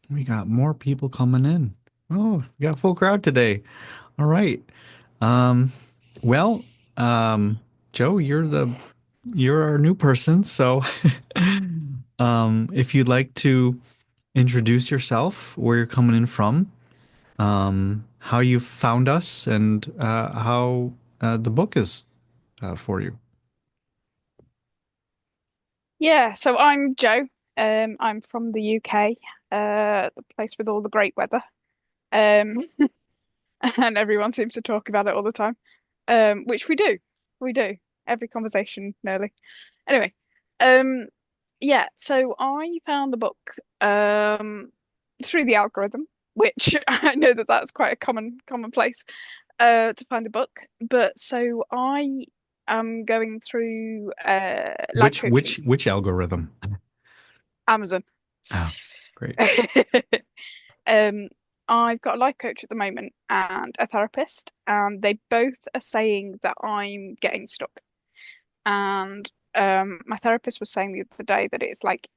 We got more people coming in. Oh, we got a full crowd today. All right. Um, well, um, Joe, you're our new person, so if you'd like to introduce yourself, where you're coming in from, how you found us, and how the book is for you. Yeah, so I'm Joe. I'm from the UK, the place with all the great weather. Um, and everyone seems to talk about it all the time. Which we do. We do. Every conversation nearly. Anyway, um, yeah, so I found the book through the algorithm, which I know that that's quite a common place to find the book. But so I am going through life coaching, Which algorithm? Amazon. Oh, great. Um, I've got a life coach at the moment and a therapist, and they both are saying that I'm getting stuck. And my therapist was saying the other day that it's like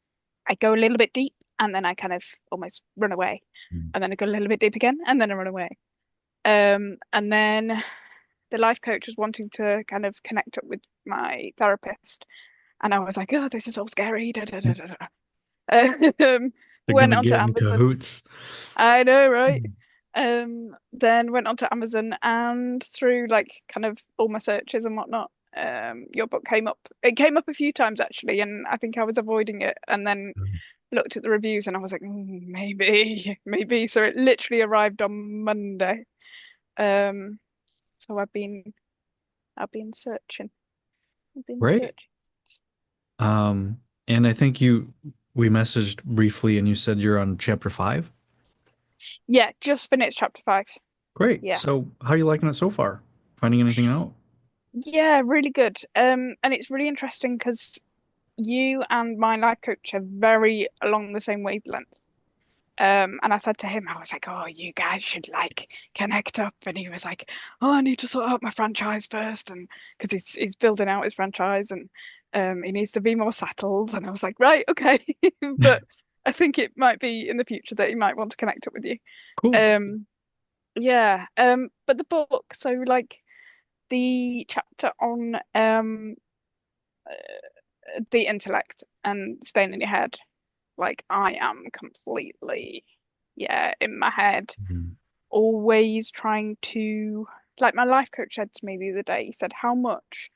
I go a little bit deep and then I kind of almost run away. And then I go a little bit deep again and then I run away. And then the life coach was wanting to kind of connect up with my therapist. And I was like, oh, this is all scary. Da, da, da, da, da. They're Went gonna onto get in Amazon. cahoots. I know, right? Then went onto Amazon and through like kind of all my searches and whatnot, your book came up. It came up a few times actually, and I think I was avoiding it and then looked at the reviews and I was like, maybe, maybe. So it literally arrived on Monday. Um, so I've been searching. I've been Great. searching. Um, and I think we messaged briefly and you said you're on chapter five. Yeah, just finished chapter 5. Great. Yeah. So how are you liking it so far? Finding anything out? Yeah, really good. And it's really interesting because you and my life coach are very along the same wavelength. And I said to him, I was like, "Oh, you guys should like connect up." And he was like, "Oh, I need to sort out my franchise first, and because he's building out his franchise, and he needs to be more settled." And I was like, "Right, okay," but I think it might be in the future that he might want to connect up with you. Cool. Um, yeah. But the book, so like the chapter on the intellect and staying in your head. Like I am completely, yeah, in my head, Mhm. always trying to, like my life coach said to me the other day, he said, how much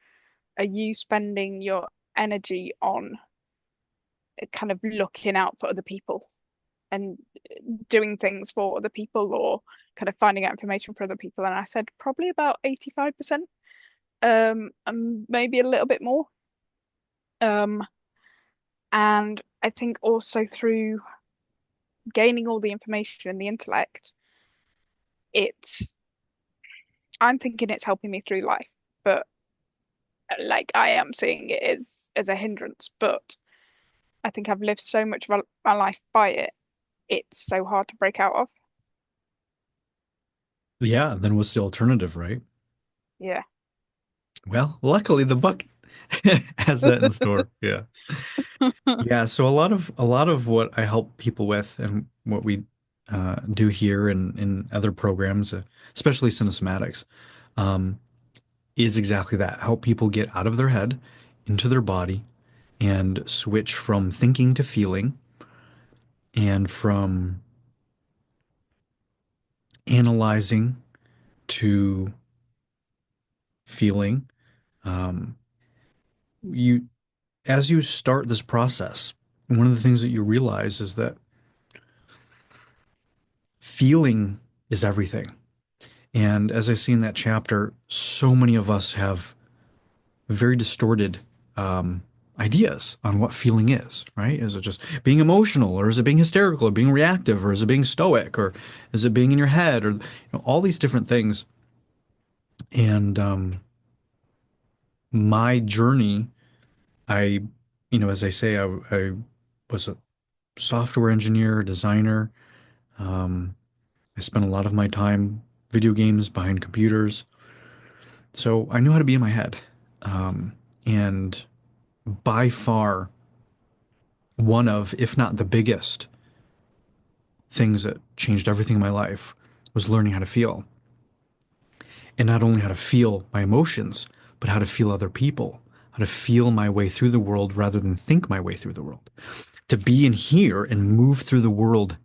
are you spending your energy on kind of looking out for other people and doing things for other people or kind of finding out information for other people? And I said, probably about 85%, and maybe a little bit more. Um, and I think also through gaining all the information and the intellect, it's I'm thinking it's helping me through life, but like I am seeing it as a hindrance. But I think I've lived so much of my life by it, it's so hard to break out of. Yeah, then what's the alternative, right? Yeah. Well, luckily the book has that in store. Yeah. Yeah, so a lot of what I help people with and what we do here and in other programs, especially cinesmatics, um, is exactly that. Help people get out of their head into their body and switch from thinking to feeling and from analyzing to feeling. Um, you, as you start this process, one of the things that you realize is that feeling is everything. And as I see in that chapter, so many of us have very distorted um, ideas on what feeling is, right? Is it just being emotional, or is it being hysterical, or being reactive, or is it being stoic, or is it being in your head, or all these different things? And my journey, I, as I say, I was a software engineer, designer. Um, I spent a lot of my time video games behind computers, so I knew how to be in my head. And by far one of, if not the biggest things that changed everything in my life was learning how to feel. And not only how to feel my emotions, but how to feel other people, how to feel my way through the world rather than think my way through the world. To be in here and move through the world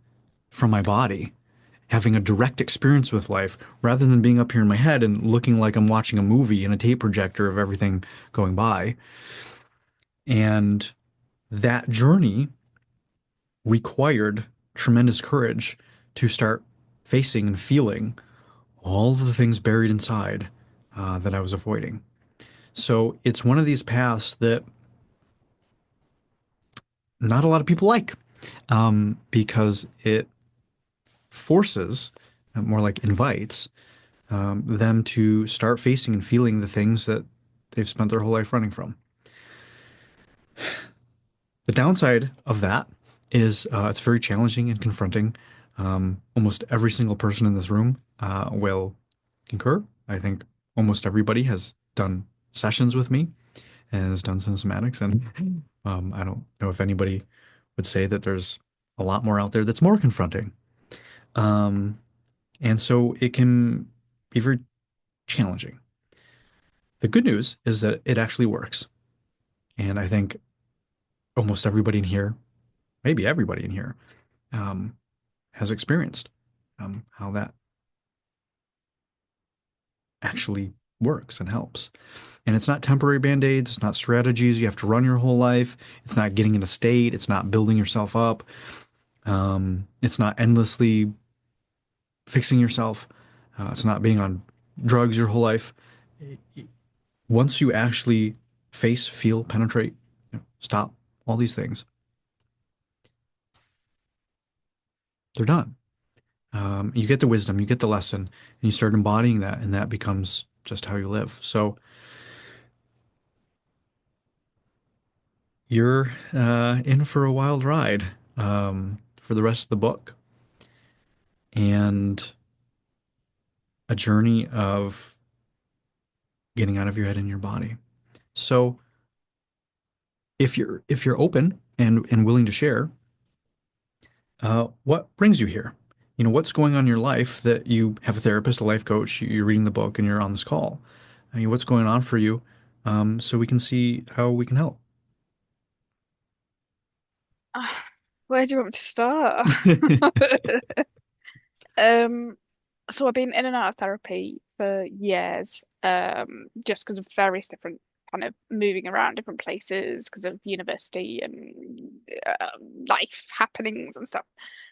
from my body, having a direct experience with life rather than being up here in my head and looking like I'm watching a movie in a tape projector of everything going by. And that journey required tremendous courage to start facing and feeling all of the things buried inside that I was avoiding. So it's one of these paths that not a lot of people like because it forces, more like invites, them to start facing and feeling the things that they've spent their whole life running from. The downside of that is it's very challenging and confronting. Almost every single person in this room will concur. I think almost everybody has done sessions with me and has done some somatics. And I don't know if anybody would say that there's a lot more out there that's more confronting. Um, and so it can be very challenging. The good news is that it actually works. And I think almost everybody in here, maybe everybody in here, um, has experienced how that actually works and helps. And it's not temporary band-aids, it's not strategies you have to run your whole life, it's not getting in a state, it's not building yourself up, it's not endlessly fixing yourself, it's not being on drugs your whole life. Once you actually face, feel, penetrate, stop all these things, they're done. You get the wisdom, you get the lesson, and you start embodying that, and that becomes just how you live. So you're in for a wild ride for the rest of the book and a journey of getting out of your head and your body. So if you're open and willing to share, what brings you here? You know, what's going on in your life that you have a therapist, a life coach, you're reading the book, and you're on this call. I mean, what's going on for you, so we can see how we can help. Where do you want me to start? Um, so I've been in and out of therapy for years, just because of various different kind of moving around different places because of university and life happenings and stuff.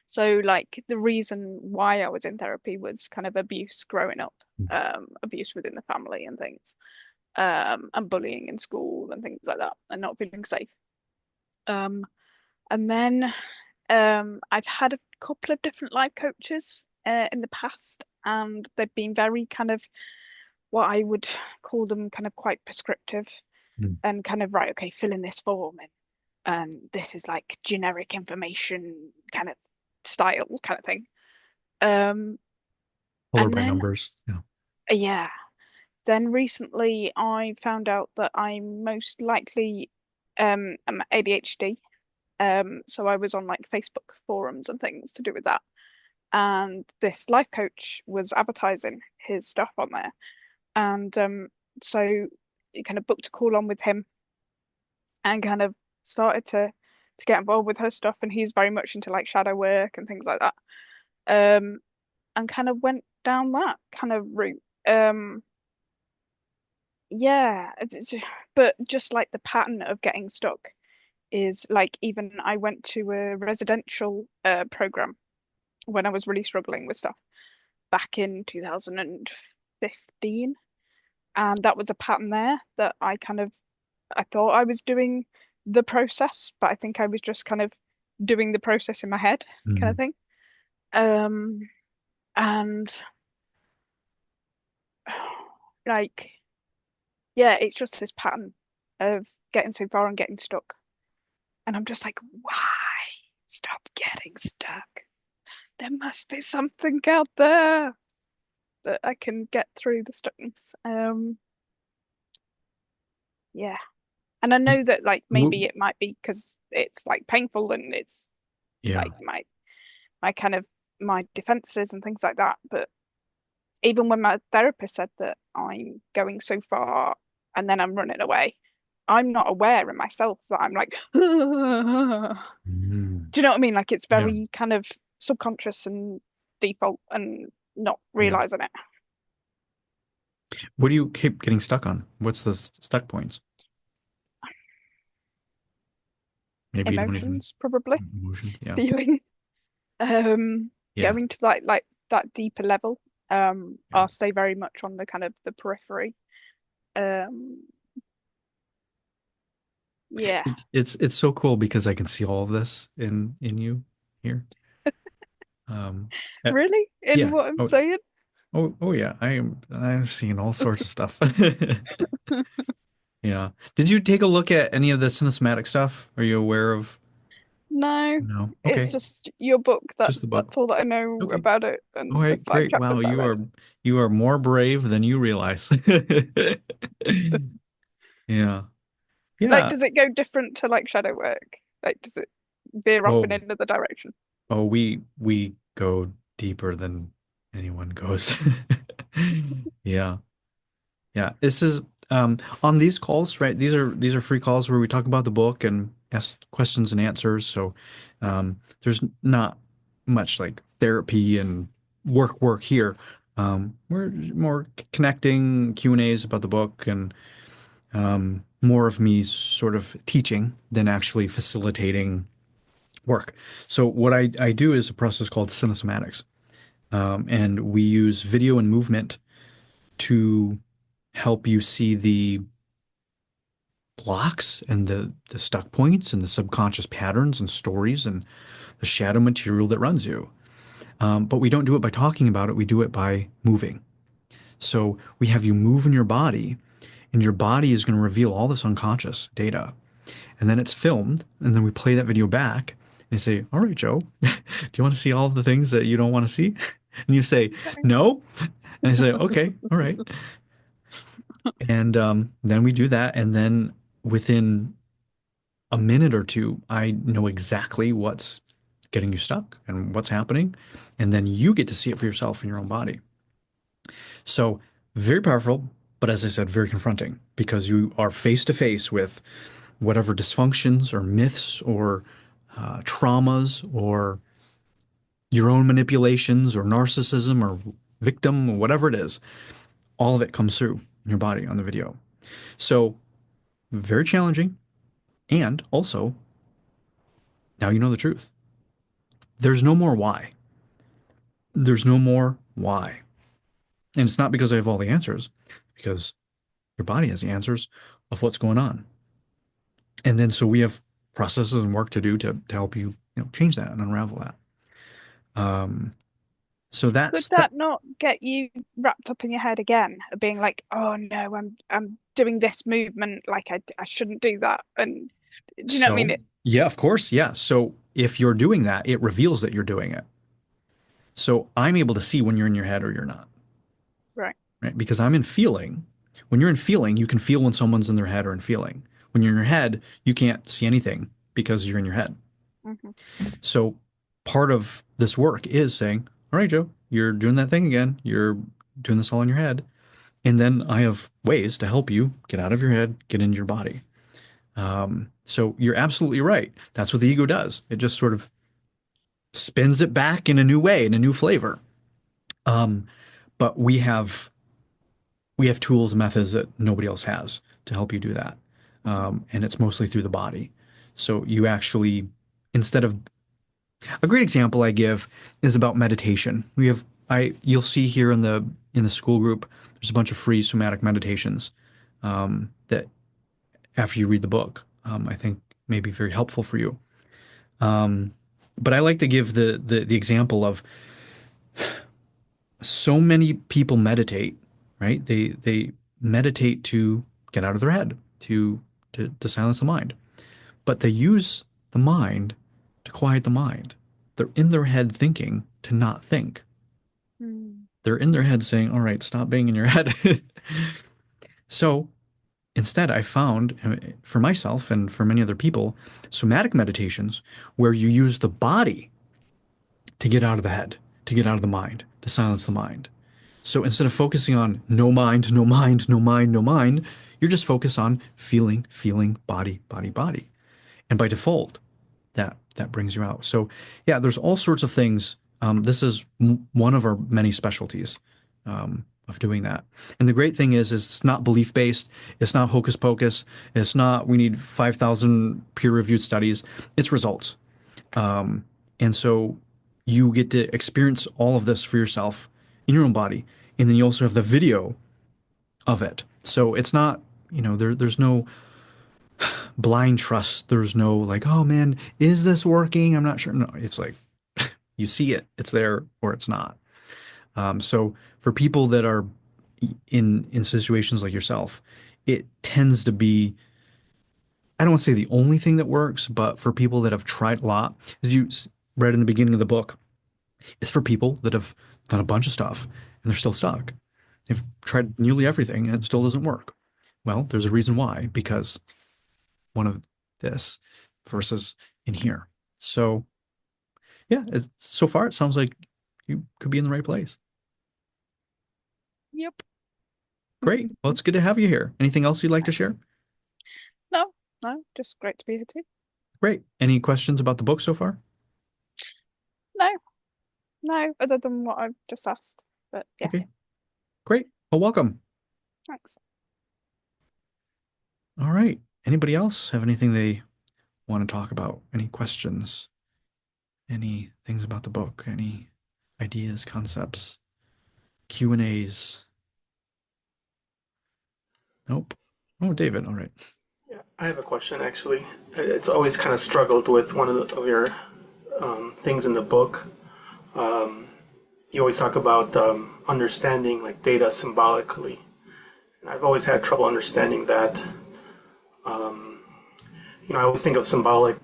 So like the reason why I was in therapy was kind of abuse growing up, abuse within the family and things, and bullying in school and things like that, and not feeling safe. Um, and then I've had a couple of different life coaches in the past, and they've been very kind of what I would call them kind of quite prescriptive Mm. and kind of right, okay, fill in this form and this is like generic information kind of style kind of thing. Um, Color and by then numbers. Yeah. yeah, then recently I found out that I'm most likely I'm ADHD. So I was on like Facebook forums and things to do with that. And this life coach was advertising his stuff on there. And so you kind of booked a call on with him and kind of started to get involved with her stuff. And he's very much into like shadow work and things like that. Um, and kind of went down that kind of route. Yeah, but just like the pattern of getting stuck is like even I went to a residential program when I was really struggling with stuff back in 2015. And that was a pattern there that I thought I was doing the process, but I think I was just kind of doing the process in my head kind of Mm. thing. Um, and like, yeah, it's just this pattern of getting so far and getting stuck. And I'm just like, why? Stop getting stuck. There must be something out there that I can get through the stuckness. Yeah. And I know that like maybe W- it might be because it's like painful and it's Yeah. like my my kind of my defenses and things like that. But even when my therapist said that I'm going so far and then I'm running away, I'm not aware in myself that I'm like, do Mm. you know what I mean? Like it's Yeah. very kind of subconscious and default and not Yeah. realizing it. What do you keep getting stuck on? What's the stuck points? Maybe you don't even Emotions, probably, emotions. Yeah. feeling, Yeah. going to like that deeper level. Yeah. I'll stay very much on the kind of the periphery. Um, yeah. It's so cool because I can see all of this in you here. Um, uh, Really? In yeah. what I'm Oh, saying? oh yeah. I'm seeing all sorts of stuff. Yeah. Did you take a look at any of the cinematic stuff? Are you aware of? No, No. it's Okay. just your book. Just the That's book. all that I know Okay. about it All and the right. five Great. Wow. chapters I read. You are more brave than you realize. Yeah. Like, Yeah. does it go different to like shadow work? Like, does it veer off in Oh, another direction? oh, we go deeper than anyone goes. Yeah. Yeah. This is on these calls, right? These are free calls where we talk about the book and ask questions and answers. So there's not much like therapy and work here. We're more connecting Q&As about the book and more of me sort of teaching than actually facilitating work. So what I do is a process called cinesomatics, and we use video and movement to help you see the blocks and the stuck points and the subconscious patterns and stories and the shadow material that runs you. But we don't do it by talking about it. We do it by moving. So we have you move in your body, and your body is going to reveal all this unconscious data. And then it's filmed, and then we play that video back and say, "All right, Joe, do you want to see all of the things that you don't want to see?" And you say, Okay. "No." And I say, "Okay, all right." And then we do that, and then within a minute or two, I know exactly what's getting you stuck and what's happening, and then you get to see it for yourself in your own body. So very powerful, but as I said, very confronting because you are face to face with whatever dysfunctions or myths or traumas or your own manipulations or narcissism or victim or whatever it is. All of it comes through in your body on the video. So very challenging. And also, now you know the truth. There's no more why. There's no more why. And it's not because I have all the answers, because your body has the answers of what's going on. And then so we have processes and work to do to help you, change that and unravel that. Um, so Could that's that. that not get you wrapped up in your head again, of being like, oh no, I'm doing this movement, like I shouldn't do that. And do you know what I mean? So yeah, of course, yeah. So if you're doing that, it reveals that you're doing it. So I'm able to see when you're in your head or you're not, Right. right? Because I'm in feeling. When you're in feeling, you can feel when someone's in their head or in feeling. When you're in your head, you can't see anything because you're in your head. Hmm. So part of this work is saying, all right, Joe, you're doing that thing again. You're doing this all in your head. And then I have ways to help you get out of your head, get into your body. So you're absolutely right. That's what the ego does. It just sort of spins it back in a new way, in a new flavor. Um, but we have tools and methods that nobody else has to help you do that. Hmm. And it's mostly through the body. So you actually, instead of a great example I give is about meditation. You'll see here in the school group, there's a bunch of free somatic meditations that after you read the book, I think may be very helpful for you. But I like to give the example of so many people meditate, right? They meditate to get out of their head, to silence the mind. But they use the mind to quiet the mind. They're in their head thinking to not think. Mm. They're in their head saying, all right, stop being in your head. So instead, I found for myself and for many other people, somatic meditations where you use the body to get out of the head, to get out of the mind, to silence the mind. So instead of focusing on no mind, no mind, no mind, no mind, you're just focused on feeling, feeling, body, body, body. And by default, that brings you out. So yeah, there's all sorts of things. This is one of our many specialties of doing that. And the great thing is it's not belief based. It's not hocus pocus. It's not we need 5,000 peer reviewed studies. It's results. And so you get to experience all of this for yourself in your own body. And then you also have the video of it. So it's not, there's no blind trust. There's no like, oh man, is this working? I'm not sure. No, it's like you see it, it's there or it's not. So for people that are in situations like yourself, it tends to be, I don't want to say the only thing that works, but for people that have tried a lot, as you read in the beginning of the book, it's for people that have done a bunch of stuff and they're still stuck. They've tried nearly everything and it still doesn't work. Well, there's a reason why, because one of this versus in here. So yeah, so far it sounds like you could be in the right place. Yep. Great. Well, it's good to have you here. Anything else you'd like to share? No, no, just great to be here too. Great. Any questions about the book so far? No, no, other than what I've just asked. But yeah, Okay, great. Well, welcome. thanks. All right. Anybody else have anything they want to talk about? Any questions? Any things about the book? Any ideas, concepts, Q&As? Nope. Oh, David. All right. Yeah, I have a question actually. It's always kind of struggled with one of your things in the book. You always talk about understanding like data symbolically, and I've always had trouble understanding that. I always think of symbolic.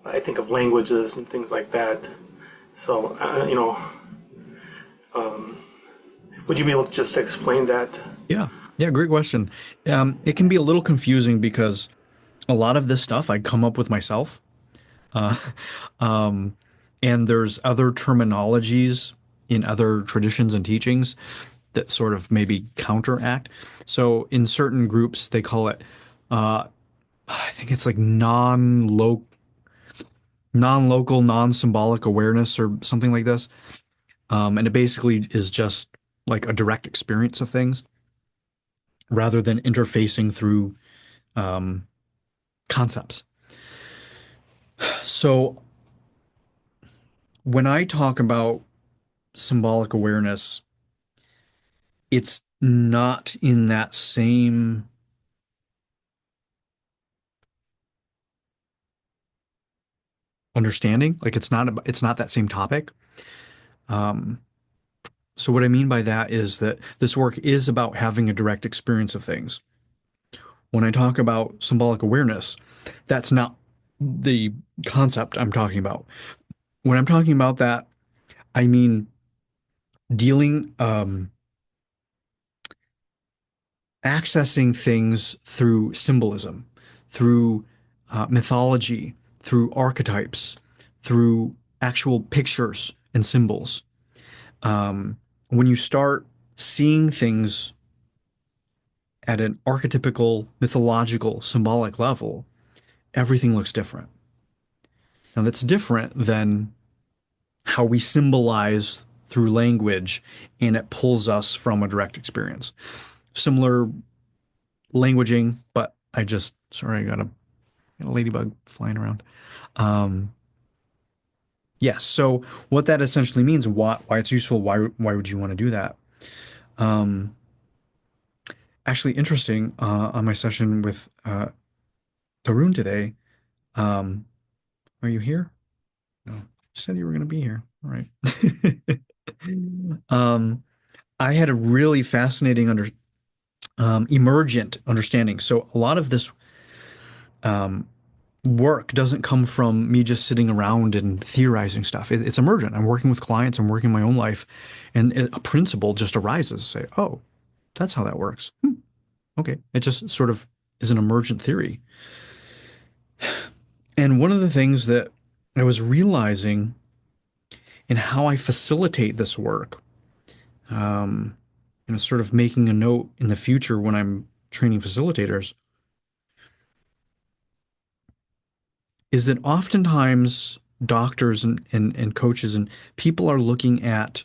I think of languages and things like that. So, would you be able to just explain that? Yeah. Yeah, great question. It can be a little confusing because a lot of this stuff I come up with myself. Uh, um, and there's other terminologies in other traditions and teachings that sort of maybe counteract. So in certain groups, they call it, I think it's like non-local, non-symbolic awareness or something like this. And it basically is just like a direct experience of things rather than interfacing through concepts. So when I talk about symbolic awareness, it's not in that same understanding. Like it's not that same topic. Um, so what I mean by that is that this work is about having a direct experience of things. When I talk about symbolic awareness, that's not the concept I'm talking about. When I'm talking about that, I mean dealing, accessing things through symbolism, through mythology, through archetypes, through actual pictures and symbols. When you start seeing things at an archetypical, mythological, symbolic level, everything looks different. Now, that's different than how we symbolize through language, and it pulls us from a direct experience. Similar languaging, but sorry, I got a ladybug flying around. Um, yes. So what that essentially means, why it's useful, why would you want to do that? Um, Actually, interesting. On my session with Tarun today, um, are you here? No, you said you were going to be here. All right. um, I had a really fascinating emergent understanding. So a lot of this um, work doesn't come from me just sitting around and theorizing stuff. It's emergent. I'm working with clients. I'm working my own life, and a principle just arises. Say, oh, that's how that works. Okay, it just sort of is an emergent theory. And one of the things that I was realizing and how I facilitate this work, sort of making a note in the future when I'm training facilitators, is that oftentimes doctors and coaches and people are looking at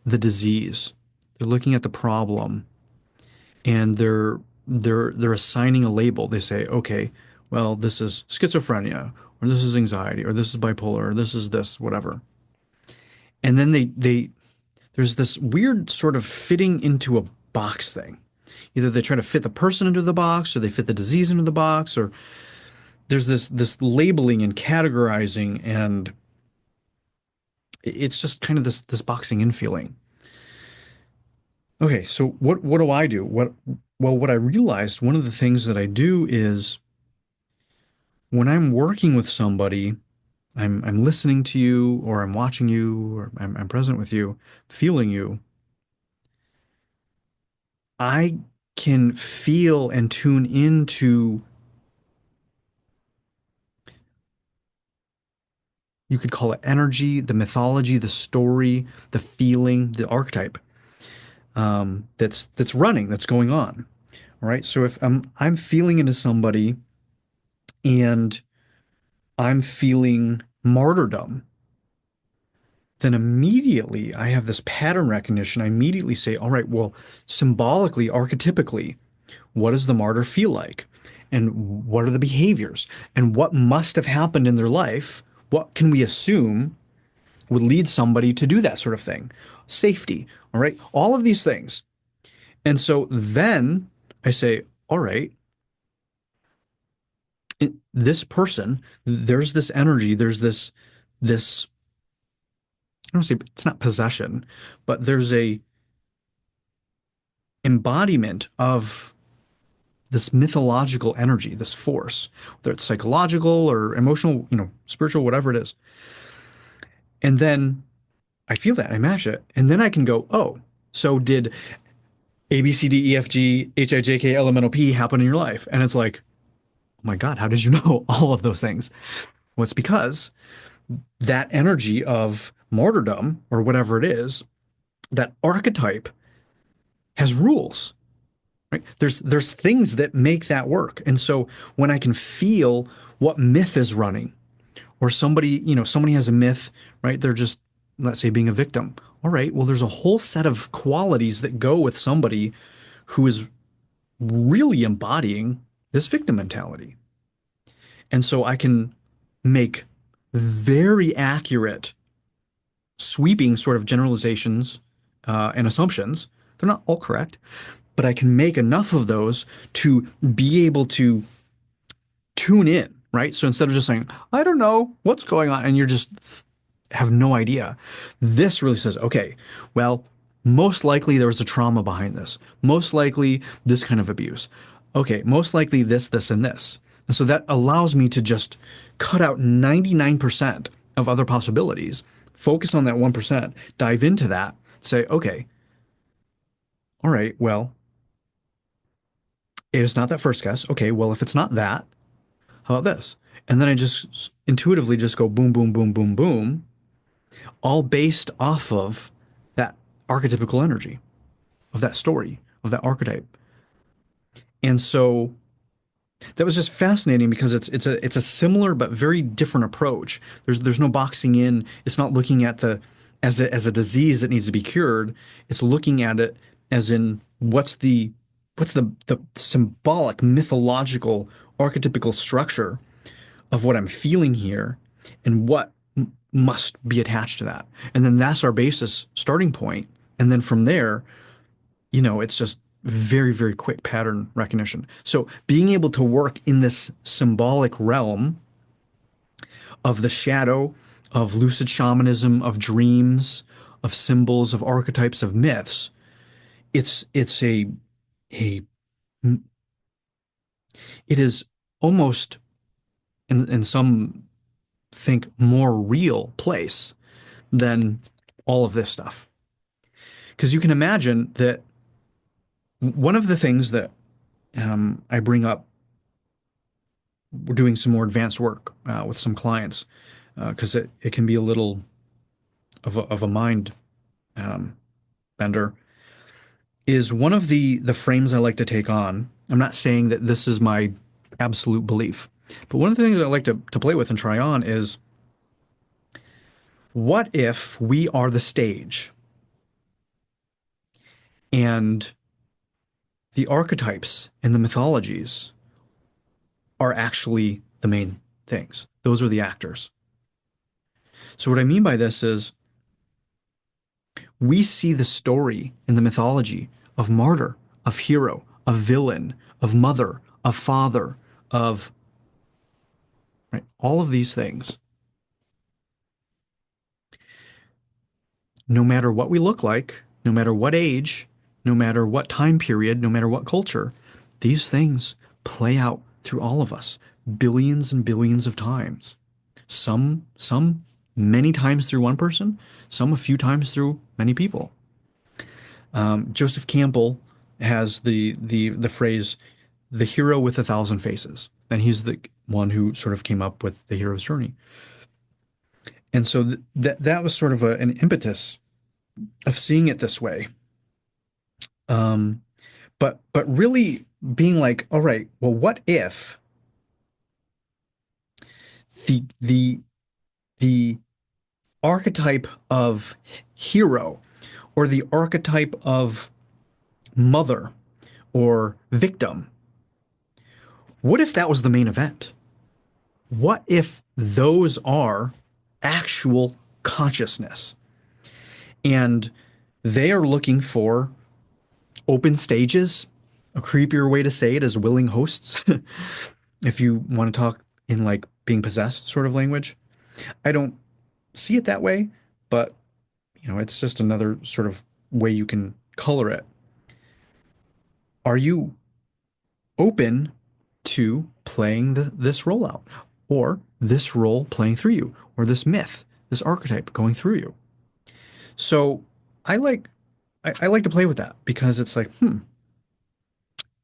the disease, they're looking at the problem, and they're assigning a label. They say, okay, well, this is schizophrenia, or this is anxiety, or this is bipolar, or this is this, whatever. And then they there's this weird sort of fitting into a box thing. Either they try to fit the person into the box, or they fit the disease into the box, or there's this labeling and categorizing, and it's just kind of this boxing in feeling. Okay, so what do I do? What I realized, one of the things that I do is when I'm working with somebody, I'm listening to you, or I'm watching you, or I'm present with you, feeling you. I can feel and tune into, you could call it energy, the mythology, the story, the feeling, the archetype, that's running, that's going on. All right. So if I'm feeling into somebody and I'm feeling martyrdom, then immediately I have this pattern recognition. I immediately say, all right, well, symbolically, archetypically, what does the martyr feel like? And what are the behaviors? And what must have happened in their life? What can we assume would lead somebody to do that sort of thing? Safety, all right? All of these things. And so then I say, all right, this person, there's this energy, there's this, I don't say it's not possession, but there's a embodiment of this mythological energy, this force, whether it's psychological or emotional, spiritual, whatever it is. And then I feel that, I match it, and then I can go, oh, so did A, B, C, D, E, F, G, H, I, J, K, L, M, N, O, P happen in your life? And it's like, oh my God, how did you know all of those things? Well, it's because that energy of martyrdom or whatever it is, that archetype has rules, right? There's things that make that work. And so when I can feel what myth is running, or somebody has a myth, right? They're just, let's say, being a victim. All right, well, there's a whole set of qualities that go with somebody who is really embodying this victim mentality. And so I can make very accurate, sweeping sort of generalizations and assumptions. They're not all correct, but I can make enough of those to be able to tune in, right? So instead of just saying, I don't know what's going on, and you're just have no idea, this really says, okay, well, most likely there was a trauma behind this. Most likely this kind of abuse. Okay, most likely this, this, and this. And so that allows me to just cut out 99% of other possibilities, focus on that 1%, dive into that, say, okay, all right, well, it's not that first guess. Okay, well, if it's not that, how about this? And then I just intuitively just go boom, boom, boom, boom, boom, all based off of that archetypical energy, of that story, of that archetype. And so that was just fascinating because it's a similar but very different approach. There's no boxing in. It's not looking at the as a disease that needs to be cured. It's looking at it as in what's the symbolic, mythological, archetypical structure of what I'm feeling here, and what must be attached to that. And then that's our basis starting point. And then from there, it's just very, very quick pattern recognition. So being able to work in this symbolic realm of the shadow, of lucid shamanism, of dreams, of symbols, of archetypes, of myths, it's a it is almost in some think more real place than all of this stuff. Because you can imagine that one of the things that I bring up, we're doing some more advanced work with some clients because it can be a little of a mind um, bender is one of the frames I like to take on. I'm not saying that this is my absolute belief, but one of the things I like to play with and try on is what if we are the stage and the archetypes and the mythologies are actually the main things. Those are the actors. So what I mean by this is we see the story in the mythology of martyr, of hero, of villain, of mother, of father, of right, all of these things. No matter what we look like, no matter what age, no matter what time period, no matter what culture, these things play out through all of us billions and billions of times. Some many times through one person, some a few times through many people. Joseph Campbell has the phrase "the hero with a thousand faces," and he's the one who sort of came up with the hero's journey. And so that was sort of an impetus of seeing it this way. Um, but really being like, all right, well, what if the the archetype of hero or the archetype of mother or victim, what if that was the main event? What if those are actual consciousness and they are looking for open stages? A creepier way to say it is willing hosts. If you want to talk in like being possessed sort of language, I don't see it that way, but it's just another sort of way you can color it. Are you open to playing this rollout or this role playing through you or this myth, this archetype going through you? So I like I like to play with that because it's like,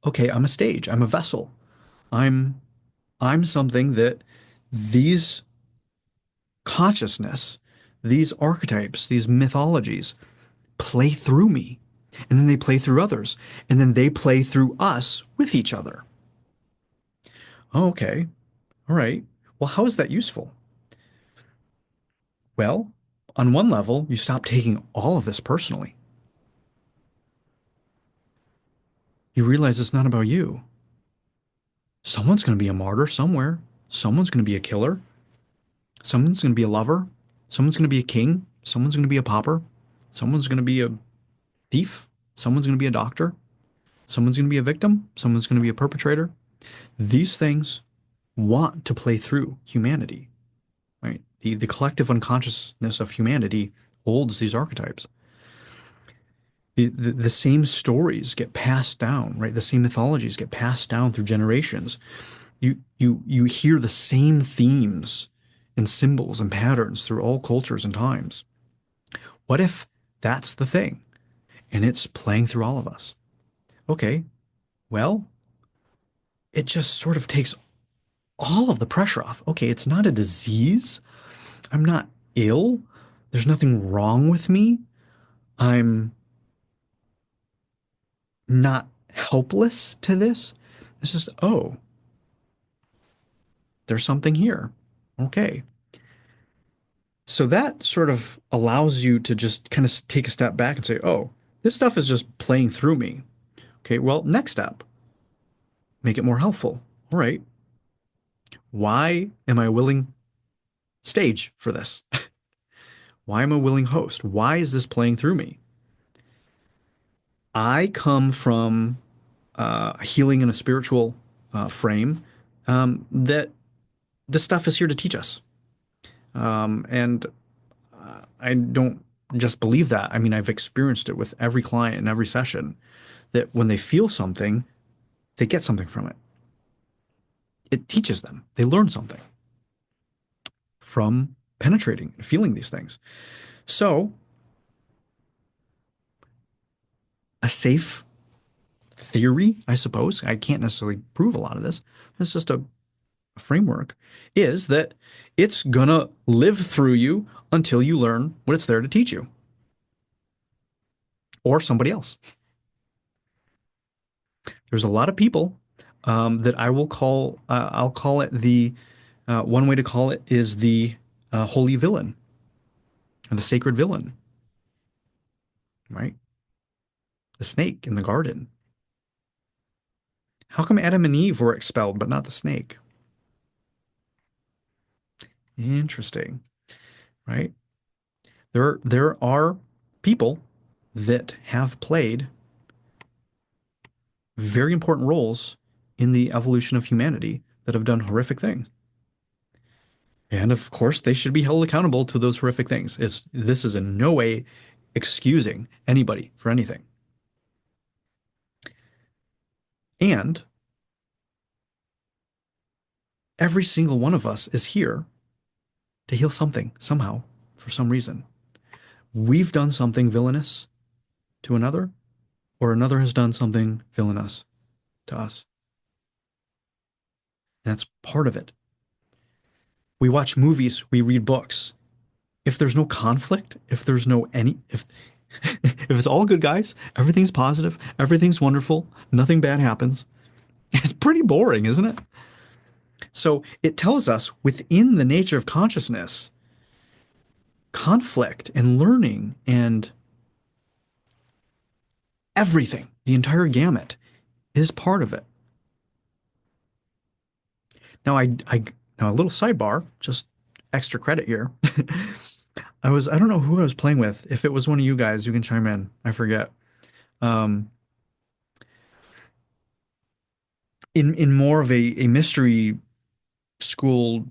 okay, I'm a stage, I'm a vessel. I'm I'm something that these consciousness, these archetypes, these mythologies play through me. And then they play through others. And then they play through us with each other. Oh, okay. All right. Well, how is that useful? Well, on one level, you stop taking all of this personally. You realize it's not about you. Someone's going to be a martyr somewhere. Someone's going to be a killer. Someone's going to be a lover. Someone's going to be a king. Someone's going to be a pauper. Someone's going to be a thief. Someone's going to be a doctor. Someone's going to be a victim. Someone's going to be a perpetrator. These things want to play through humanity, right? The collective unconsciousness of humanity holds these archetypes. The same stories get passed down, right? The same mythologies get passed down through generations. You hear the same themes and symbols and patterns through all cultures and times. What if that's the thing and it's playing through all of us? Okay, well, it just sort of takes all of the pressure off. Okay, it's not a disease. I'm not ill. There's nothing wrong with me. I'm not helpless to this. It's just, oh, there's something here. Okay. So that sort of allows you to just kind of take a step back and say, oh, this stuff is just playing through me. Okay, well, next step, make it more helpful. All right. Why am I a willing stage for this? Why am I a willing host? Why is this playing through me? I come from healing in a spiritual frame that this stuff is here to teach us. And I don't just believe that. I mean, I've experienced it with every client in every session that when they feel something, they get something from it. It teaches them. They learn something from penetrating and feeling these things. So, a safe theory, I suppose, I can't necessarily prove a lot of this. It's just a framework, is that it's gonna live through you until you learn what it's there to teach you or somebody else. There's a lot of people that I will call, I'll call it one way to call it is the holy villain or the sacred villain, right? The snake in the garden. How come Adam and Eve were expelled, but not the snake? Interesting, right? There are people that have played very important roles in the evolution of humanity that have done horrific things. And of course, they should be held accountable to those horrific things. This is in no way excusing anybody for anything. And every single one of us is here to heal something somehow for some reason. We've done something villainous to another, or another has done something villainous to us. That's part of it. We watch movies, we read books. If there's no conflict, if if it's all good guys, everything's positive, everything's wonderful, nothing bad happens, it's pretty boring, isn't it? So it tells us within the nature of consciousness, conflict and learning and everything, the entire gamut, is part of it. Now, now a little sidebar, just extra credit here. I don't know who I was playing with. If it was one of you guys, you can chime in. I forget. Um, in more of a mystery school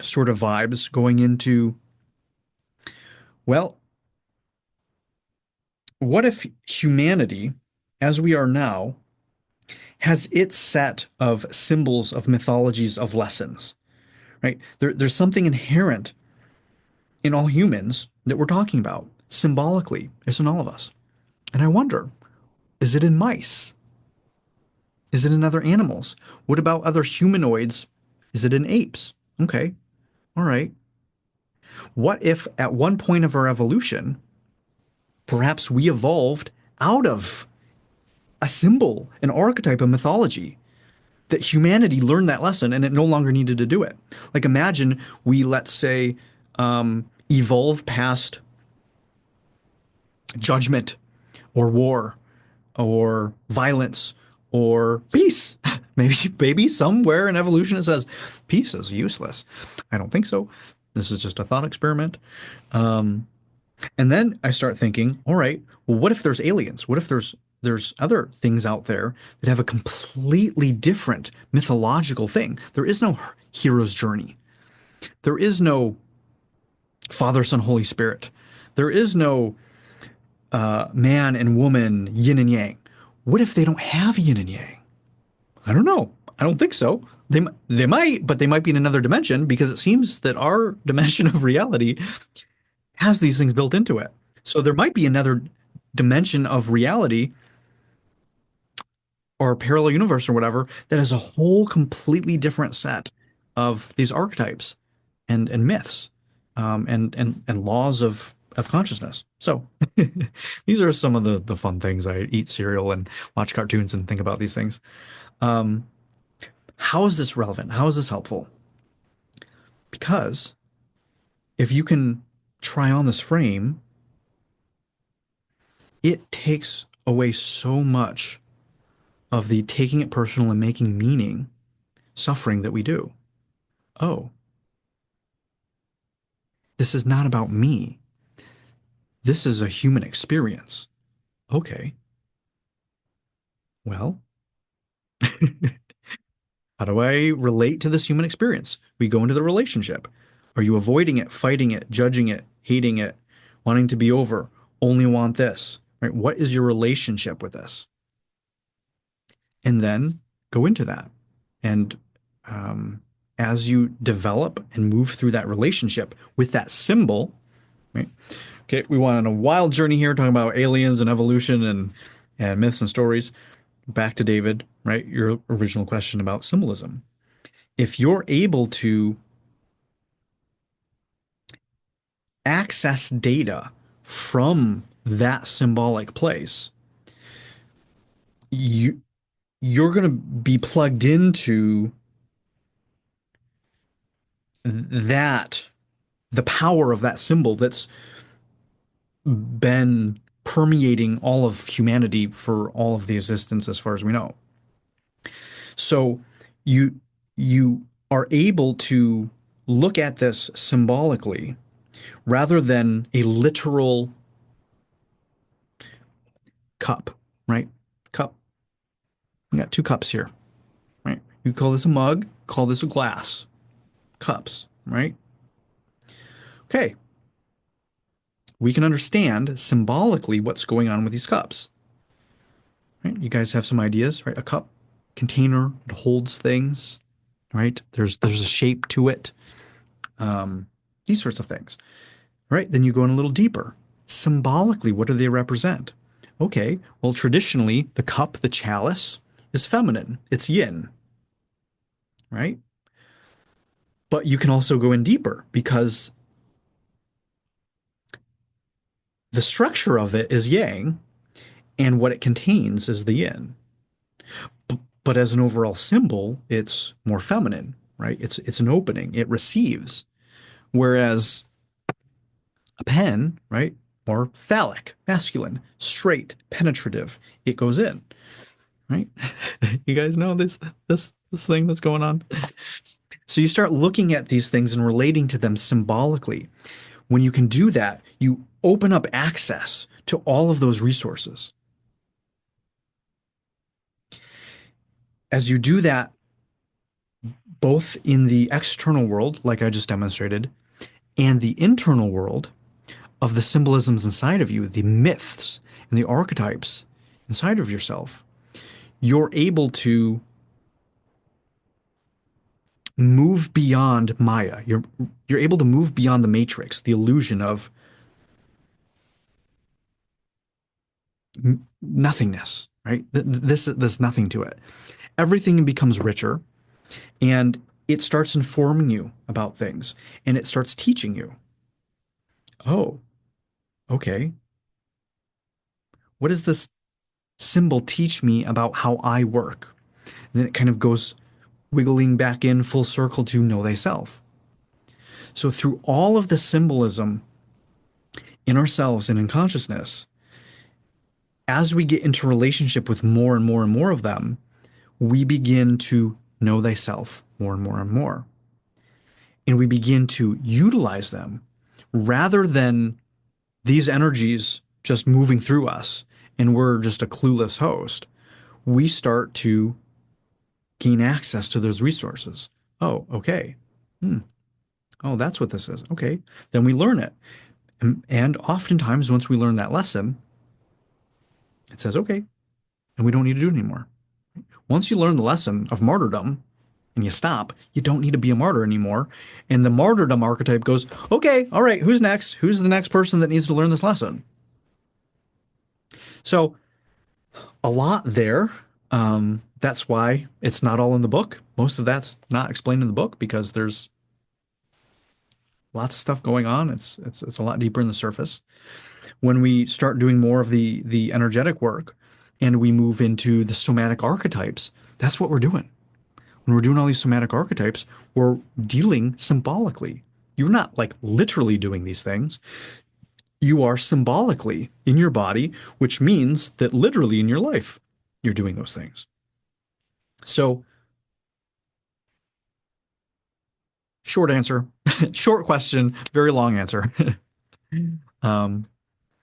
sort of vibes going into, well, what if humanity, as we are now, has its set of symbols, of mythologies, of lessons, right? There's something inherent in all humans that we're talking about symbolically. It's in all of us. And I wonder, is it in mice? Is it in other animals? What about other humanoids? Is it in apes? Okay, all right. What if at one point of our evolution, perhaps we evolved out of a symbol, an archetype, a mythology, that humanity learned that lesson and it no longer needed to do it? Like imagine we, let's say, evolve past judgment or war or violence or peace. Maybe somewhere in evolution it says peace is useless. I don't think so. This is just a thought experiment. And then I start thinking, all right, well, what if there's aliens? What if there's other things out there that have a completely different mythological thing? There is no hero's journey. There is no Father, Son, Holy Spirit. There is no man and woman, yin and yang. What if they don't have yin and yang? I don't know. I don't think so. They might, but they might be in another dimension because it seems that our dimension of reality has these things built into it. So there might be another dimension of reality or parallel universe or whatever that has a whole completely different set of these archetypes and myths and laws of consciousness. So these are some of the fun things. I eat cereal and watch cartoons and think about these things. How is this relevant? How is this helpful? Because if you can try on this frame, it takes away so much of the taking it personal and making meaning suffering that we do. Oh, this is not about me. This is a human experience. Okay. Well, how do I relate to this human experience? We go into the relationship. Are you avoiding it, fighting it, judging it, hating it, wanting to be over, only want this? Right? What is your relationship with this? And then go into that. And as you develop and move through that relationship with that symbol, right? Okay, we went on a wild journey here talking about aliens and evolution and myths and stories. Back to David, right? Your original question about symbolism. If you're able to access data from that symbolic place, you're going to be plugged into that, the power of that symbol that's been permeating all of humanity for all of the existence as far as we know. So you you are able to look at this symbolically rather than a literal cup, right? Cup. We got two cups here, right? You call this a mug, call this a glass. Cups, right? Okay. We can understand symbolically what's going on with these cups. Right? You guys have some ideas, right? A cup container, it holds things, right? There's a shape to it. These sorts of things. Right? Then you go in a little deeper. Symbolically, what do they represent? Okay, well, traditionally, the cup, the chalice, is feminine. It's yin, right? But you can also go in deeper because the structure of it is yang, and what it contains is the yin. But as an overall symbol, it's more feminine, right? It's an opening. It receives. Whereas a pen, right? More phallic, masculine, straight, penetrative. It goes in, right? You guys know this thing that's going on. So you start looking at these things and relating to them symbolically. When you can do that, you open up access to all of those resources. As you do that, both in the external world, like I just demonstrated, and the internal world of the symbolisms inside of you, the myths and the archetypes inside of yourself, you're able to move beyond Maya. You're able to move beyond the matrix, the illusion of nothingness, right? There's nothing to it. Everything becomes richer, and it starts informing you about things, and it starts teaching you. Oh, okay. What does this symbol teach me about how I work? And then it kind of goes wiggling back in full circle to know thyself. So through all of the symbolism in ourselves and in consciousness, as we get into relationship with more and more and more of them, we begin to know thyself more and more and more. And we begin to utilize them rather than these energies just moving through us and we're just a clueless host. We start to gain access to those resources. Oh, okay. Oh, that's what this is. Okay. Then we learn it. And oftentimes, once we learn that lesson, it says, okay, and we don't need to do it anymore. Once you learn the lesson of martyrdom and you stop, you don't need to be a martyr anymore. And the martyrdom archetype goes, okay, all right, who's next? Who's the next person that needs to learn this lesson? So, a lot there. That's why it's not all in the book. Most of that's not explained in the book because there's lots of stuff going on. It's a lot deeper in the surface. When we start doing more of the energetic work and we move into the somatic archetypes, that's what we're doing. When we're doing all these somatic archetypes, we're dealing symbolically. You're not like literally doing these things. You are symbolically in your body, which means that literally in your life, you're doing those things. So, short answer, short question, very long answer. um,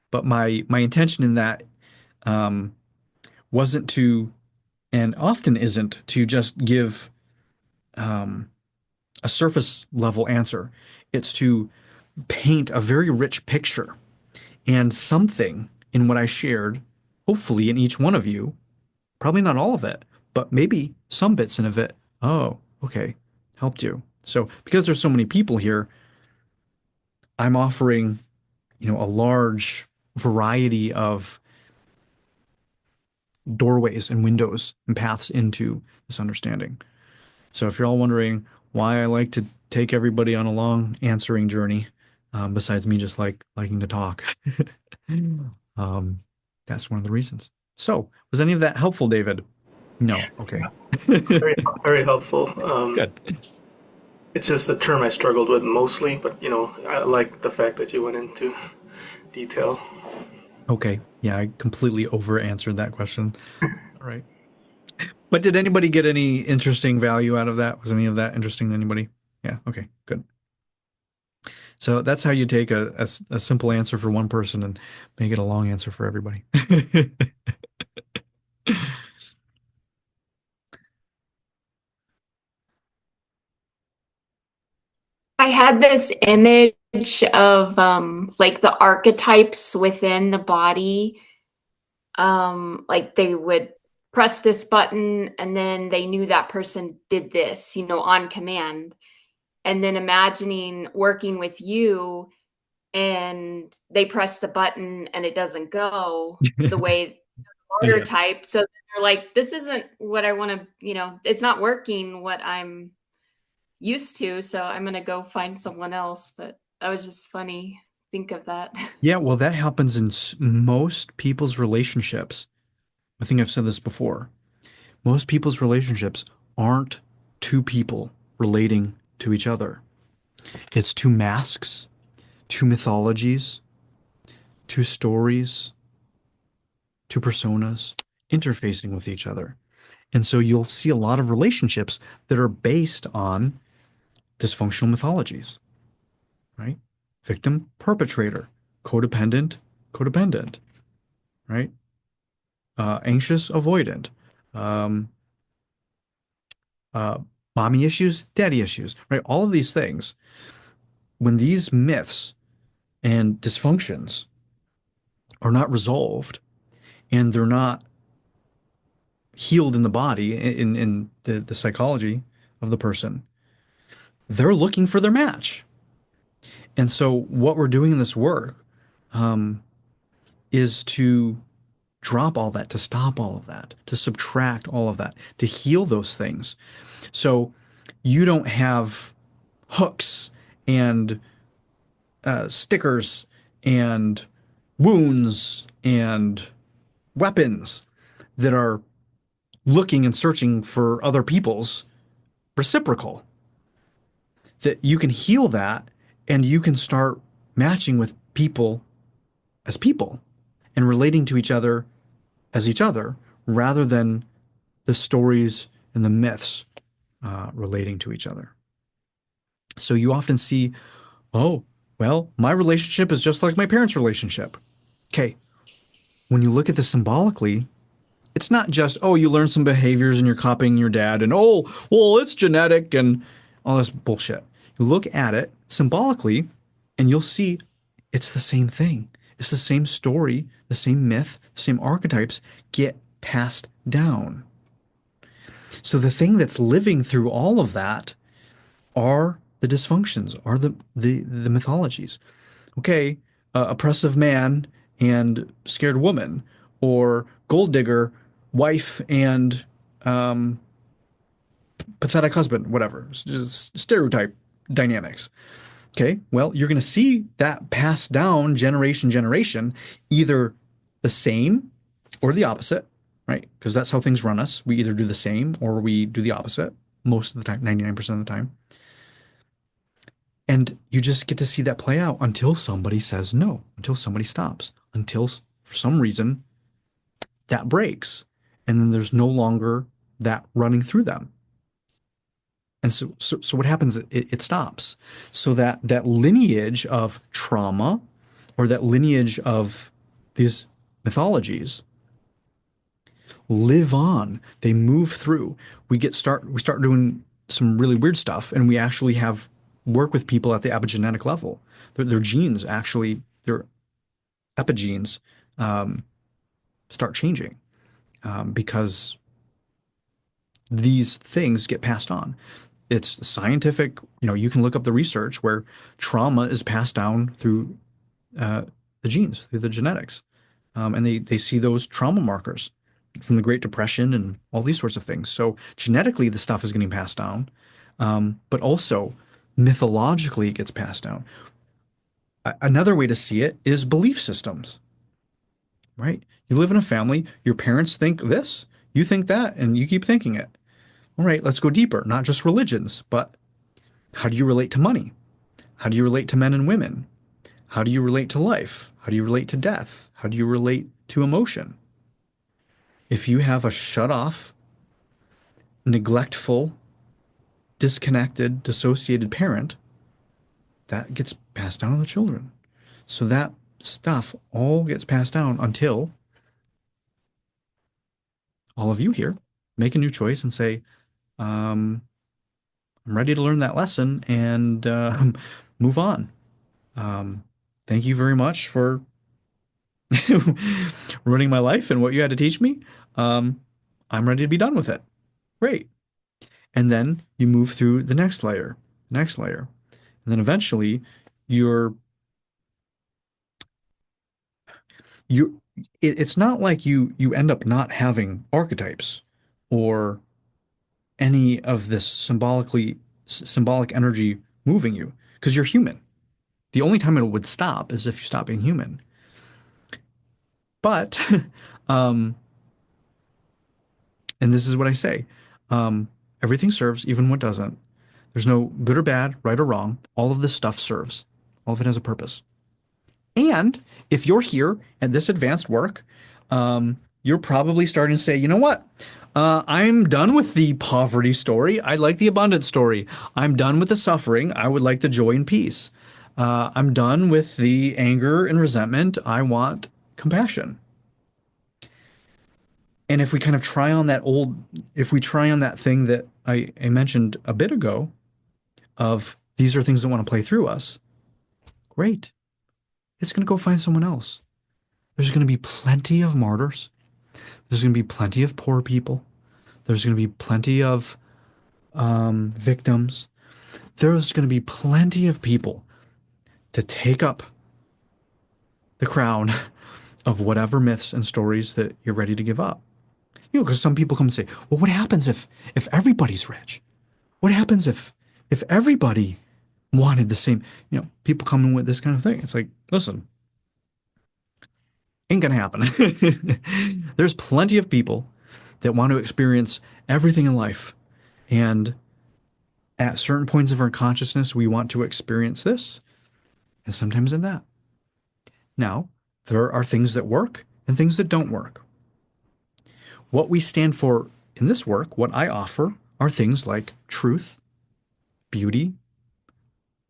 but my intention in that wasn't to, and often isn't, to just give a surface level answer. It's to paint a very rich picture and something in what I shared, hopefully in each one of you, probably not all of it, but maybe some bits of it. Oh, okay, helped you. So because there's so many people here, I'm offering, a large variety of doorways and windows and paths into this understanding. So if you're all wondering why I like to take everybody on a long answering journey, besides me just liking to talk. Um, that's one of the reasons. So, was any of that helpful, David? No. Okay. Very, very helpful. Good. It's just the term I struggled with mostly, but I like the fact that you went into detail. Okay. Yeah, I completely over answered that question. All right. But did anybody get any interesting value out of that? Was any of that interesting to anybody? Yeah. Okay. Good. So that's how you take a simple answer for one person and make it a long answer for everybody. I had this image of like the archetypes within the body. Like they would press this button and then they knew that person did this, on command. And then imagining working with you and they press the button and it doesn't go the way the order Yeah. type. So they're like, this isn't what I want to, it's not working what I'm used to. So I'm going to go find someone else. But that was just funny. Think of that. Yeah, well, that happens in most people's relationships. I think I've said this before. Most people's relationships aren't two people relating to each other. It's two masks, two mythologies, two stories, two personas interfacing with each other. And so you'll see a lot of relationships that are based on dysfunctional mythologies, right? Victim, perpetrator, codependent, codependent, right? Anxious, avoidant, um, uh, mommy issues, daddy issues, right? All of these things, when these myths and dysfunctions are not resolved and they're not healed in the body, in the psychology of the person, they're looking for their match. And so, what we're doing in this work is to drop all that, to stop all of that, to subtract all of that, to heal those things. So, you don't have hooks and stickers and wounds and weapons that are looking and searching for other people's reciprocal. That you can heal that and you can start matching with people as people and relating to each other as each other rather than the stories and the myths relating to each other. So you often see, oh, well, my relationship is just like my parents' relationship. Okay, when you look at this symbolically, it's not just, oh, you learn some behaviors and you're copying your dad and, oh, well, it's genetic and all this bullshit. You look at it symbolically and you'll see it's the same thing. It's the same story, the same myth, the same archetypes get passed down. So the thing that's living through all of that are the dysfunctions, are the mythologies. Okay, oppressive man and scared woman, or gold digger wife and pathetic husband, whatever, just stereotype dynamics. Okay, well, you're going to see that passed down generation, either the same or the opposite, right? Because that's how things run us. We either do the same or we do the opposite most of the time, 99% of the time. And you just get to see that play out until somebody says no, until somebody stops, until for some reason that breaks. And then there's no longer that running through them. And so what happens? It stops. So that lineage of trauma or that lineage of these mythologies live on. They move through. We start doing some really weird stuff, and we actually have work with people at the epigenetic level. Their genes actually, their epigenes start changing because these things get passed on. It's scientific, you can look up the research where trauma is passed down through the genes, through the genetics. And they see those trauma markers from the Great Depression and all these sorts of things. So genetically, the stuff is getting passed down, but also mythologically, it gets passed down. Another way to see it is belief systems, right? You live in a family, your parents think this, you think that, and you keep thinking it. All right, let's go deeper, not just religions, but how do you relate to money? How do you relate to men and women? How do you relate to life? How do you relate to death? How do you relate to emotion? If you have a shut off, neglectful, disconnected, dissociated parent, that gets passed down to the children. So that stuff all gets passed down until all of you here make a new choice and say, um, I'm ready to learn that lesson and move on. Um, thank you very much for ruining my life and what you had to teach me. Um, I'm ready to be done with it. Great. And then you move through the next layer. And then eventually you're you it's not like you end up not having archetypes or any of this symbolic energy moving you because you're human. The only time it would stop is if you stop being human. But um and this is what I say. Everything serves, even what doesn't. There's no good or bad, right or wrong. All of this stuff serves. All of it has a purpose. And if you're here at this advanced work, you're probably starting to say, you know what? I'm done with the poverty story. I like the abundance story. I'm done with the suffering. I would like the joy and peace. I'm done with the anger and resentment. I want compassion. And if we kind of try on if we try on that thing that I mentioned a bit ago of these are things that want to play through us, great. It's going to go find someone else. There's going to be plenty of martyrs. There's going to be plenty of poor people. There's going to be plenty of victims. There's going to be plenty of people to take up the crown of whatever myths and stories that you're ready to give up. You know, because some people come and say, "Well, what happens if everybody's rich? What happens if everybody wanted the same?" You know, people come in with this kind of thing. It's like, listen, ain't gonna happen. There's plenty of people that want to experience everything in life, and at certain points of our consciousness, we want to experience this, and sometimes in that. Now, there are things that work and things that don't work. What we stand for in this work, what I offer, are things like truth, beauty,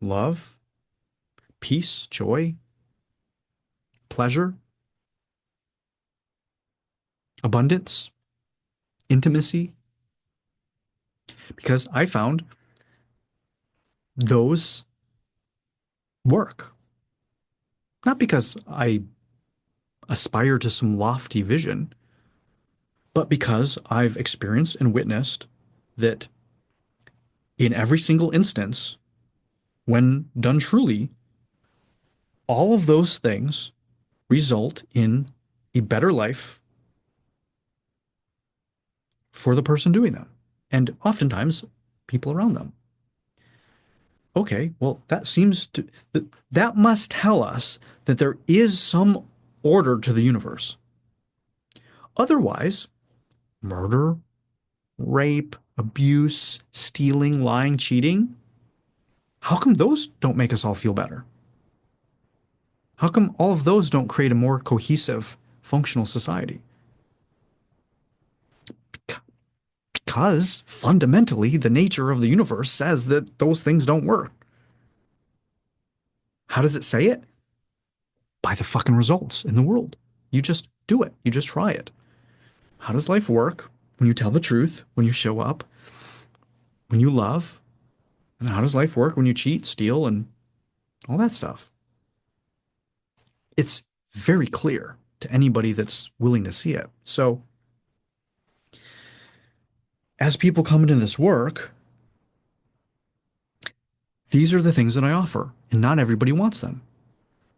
love, peace, joy, pleasure, abundance, intimacy, because I found those work. Not because I aspire to some lofty vision, but because I've experienced and witnessed that in every single instance, when done truly, all of those things result in a better life for the person doing them, and oftentimes people around them. Okay, well, that must tell us that there is some order to the universe. Otherwise, murder, rape, abuse, stealing, lying, cheating, how come those don't make us all feel better? How come all of those don't create a more cohesive, functional society? Because fundamentally, the nature of the universe says that those things don't work. How does it say it? By the fucking results in the world. You just do it. You just try it. How does life work when you tell the truth, when you show up, when you love? And how does life work when you cheat, steal, and all that stuff? It's very clear to anybody that's willing to see it. So, as people come into this work, these are the things that I offer, and not everybody wants them.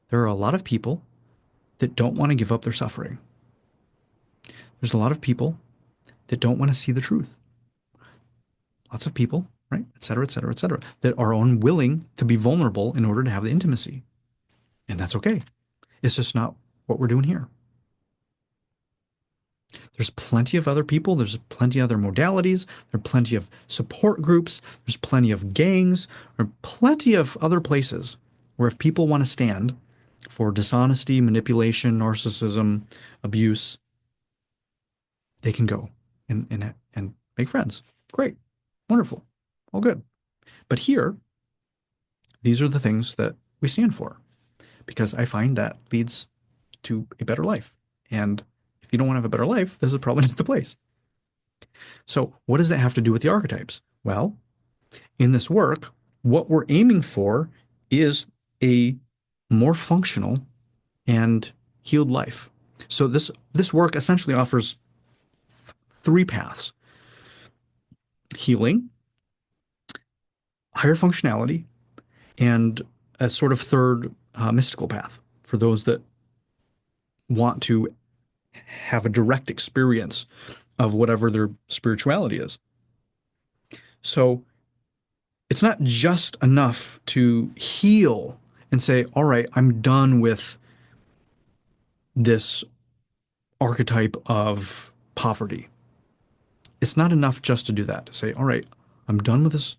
There are a lot of people that don't want to give up their suffering. There's a lot of people that don't want to see the truth. Lots of people, right? Et cetera, et cetera, et cetera, that are unwilling to be vulnerable in order to have the intimacy. And that's okay. It's just not what we're doing here. There's plenty of other people. There's plenty of other modalities. There are plenty of support groups. There's plenty of gangs. There are plenty of other places where if people want to stand for dishonesty, manipulation, narcissism, abuse, they can go and make friends. Great. Wonderful. All good. But here, these are the things that we stand for because I find that leads to a better life. And if you don't want to have a better life, this is probably not the place. So, what does that have to do with the archetypes? Well, in this work, what we're aiming for is a more functional and healed life. So this work essentially offers three paths: healing, higher functionality, and a sort of third mystical path for those that want to have a direct experience of whatever their spirituality is. So it's not just enough to heal and say, all right, I'm done with this archetype of poverty. It's not enough just to do that, to say, all right, I'm done with this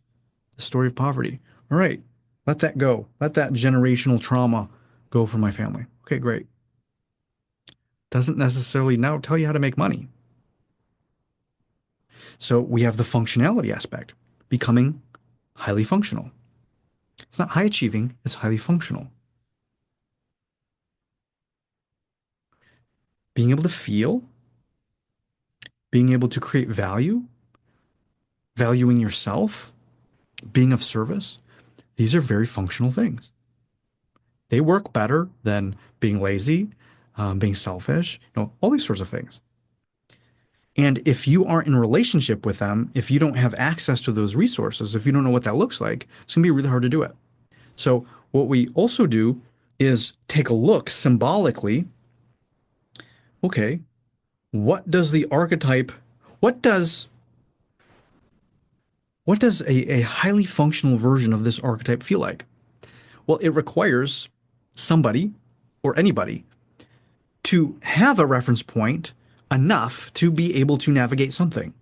story of poverty. All right, let that go. Let that generational trauma go from my family. Okay, great. Doesn't necessarily now tell you how to make money. So we have the functionality aspect, becoming highly functional. It's not high achieving, it's highly functional. Being able to feel, being able to create value, valuing yourself, being of service, these are very functional things. They work better than being lazy, being selfish, all these sorts of things. And if you aren't in a relationship with them, if you don't have access to those resources, if you don't know what that looks like, it's going to be really hard to do it. So what we also do is take a look symbolically. Okay, what does the archetype, what does a highly functional version of this archetype feel like? Well, it requires somebody or anybody to have a reference point enough to be able to navigate something.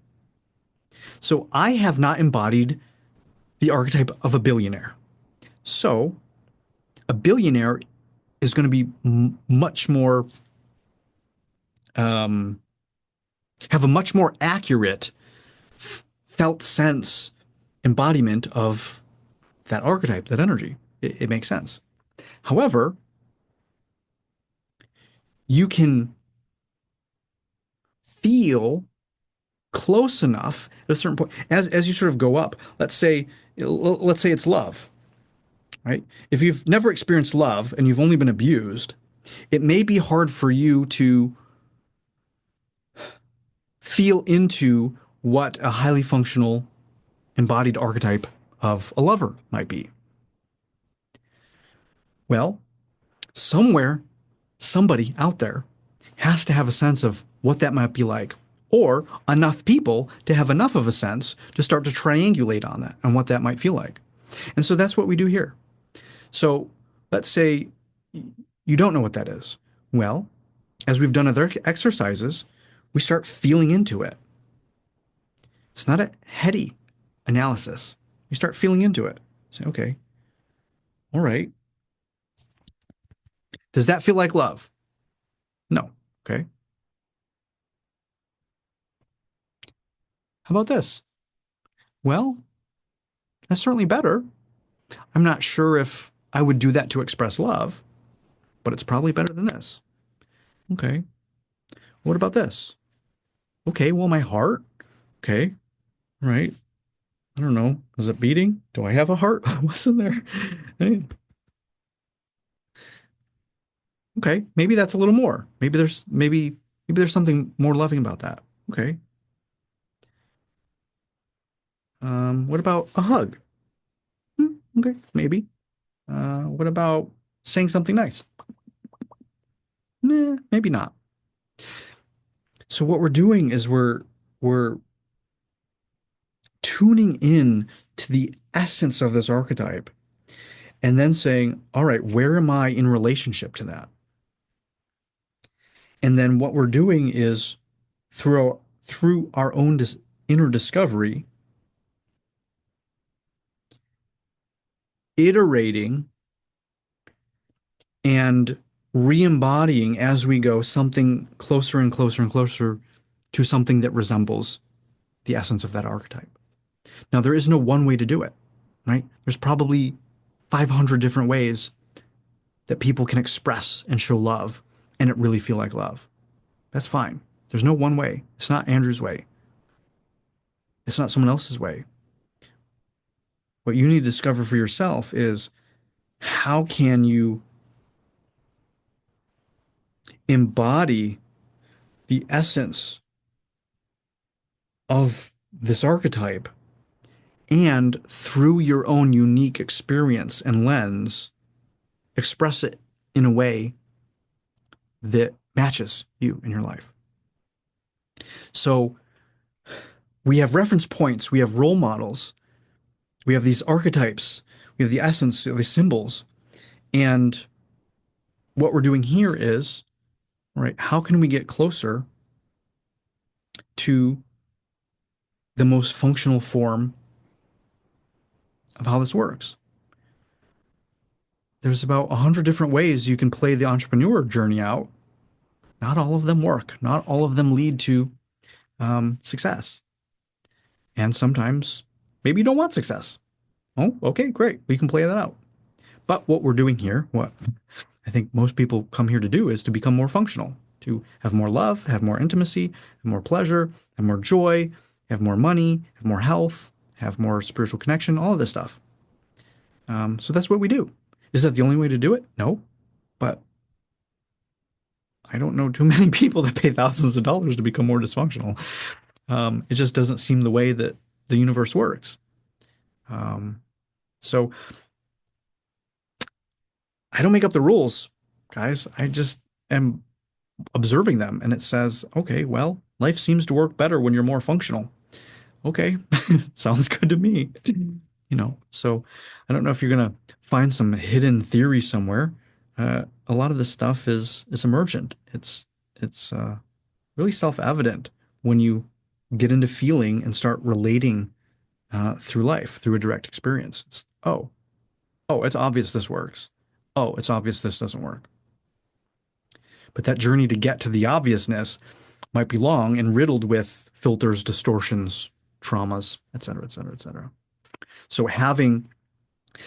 So I have not embodied the archetype of a billionaire. So a billionaire is going to be much more, have a much more accurate felt sense embodiment of that archetype, that energy. It makes sense. However, you can feel close enough at a certain point as you sort of go up. Let's say it's love, right? If you've never experienced love and you've only been abused, it may be hard for you to feel into what a highly functional embodied archetype of a lover might be. Well, somewhere, somebody out there has to have a sense of what that might be like, or enough people to have enough of a sense to start to triangulate on that and what that might feel like. And so that's what we do here. So let's say you don't know what that is. Well, as we've done other exercises, we start feeling into it. It's not a heady analysis. You start feeling into it. Say, okay, all right. Does that feel like love? No. Okay. How about this? Well, that's certainly better. I'm not sure if I would do that to express love, but it's probably better than this. Okay. What about this? Okay, well, my heart. Okay. Right. I don't know. Is it beating? Do I have a heart? What's in there? Hey. Okay, maybe that's a little more. Maybe there's something more loving about that. Okay. What about a hug? Okay, maybe. What about saying something nice? Nah, maybe not. So what we're doing is we're tuning in to the essence of this archetype and then saying, all right, where am I in relationship to that? And then what we're doing is through our own inner discovery, iterating and re-embodying as we go something closer and closer and closer to something that resembles the essence of that archetype. Now, there is no one way to do it, right? There's probably 500 different ways that people can express and show love and it really feel like love. That's fine. There's no one way. It's not Andrew's way. It's not someone else's way. What you need to discover for yourself is how can you embody the essence of this archetype and through your own unique experience and lens, express it in a way that matches you in your life. So we have reference points, we have role models, we have these archetypes, we have the essence, the symbols. And what we're doing here is, right, how can we get closer to the most functional form of how this works? There's about 100 different ways you can play the entrepreneur journey out. Not all of them work. Not all of them lead to success. And sometimes maybe you don't want success. Oh, okay, great. We can play that out. But what we're doing here, what I think most people come here to do is to become more functional, to have more love, have more intimacy, have more pleasure, have more joy, have more money, have more health, have more spiritual connection, all of this stuff. So that's what we do. Is that the only way to do it? No. But I don't know too many people that pay thousands of dollars to become more dysfunctional. It just doesn't seem the way that the universe works. So I don't make up the rules, guys. I just am observing them. And it says, okay, well, life seems to work better when you're more functional. Okay, sounds good to me. So I don't know if you're going to find some hidden theory somewhere. A lot of this stuff is emergent. It's really self-evident when you get into feeling and start relating through life, through a direct experience. Oh, it's obvious this works. Oh, it's obvious this doesn't work. But that journey to get to the obviousness might be long and riddled with filters, distortions, traumas, et cetera, et cetera, et cetera. So having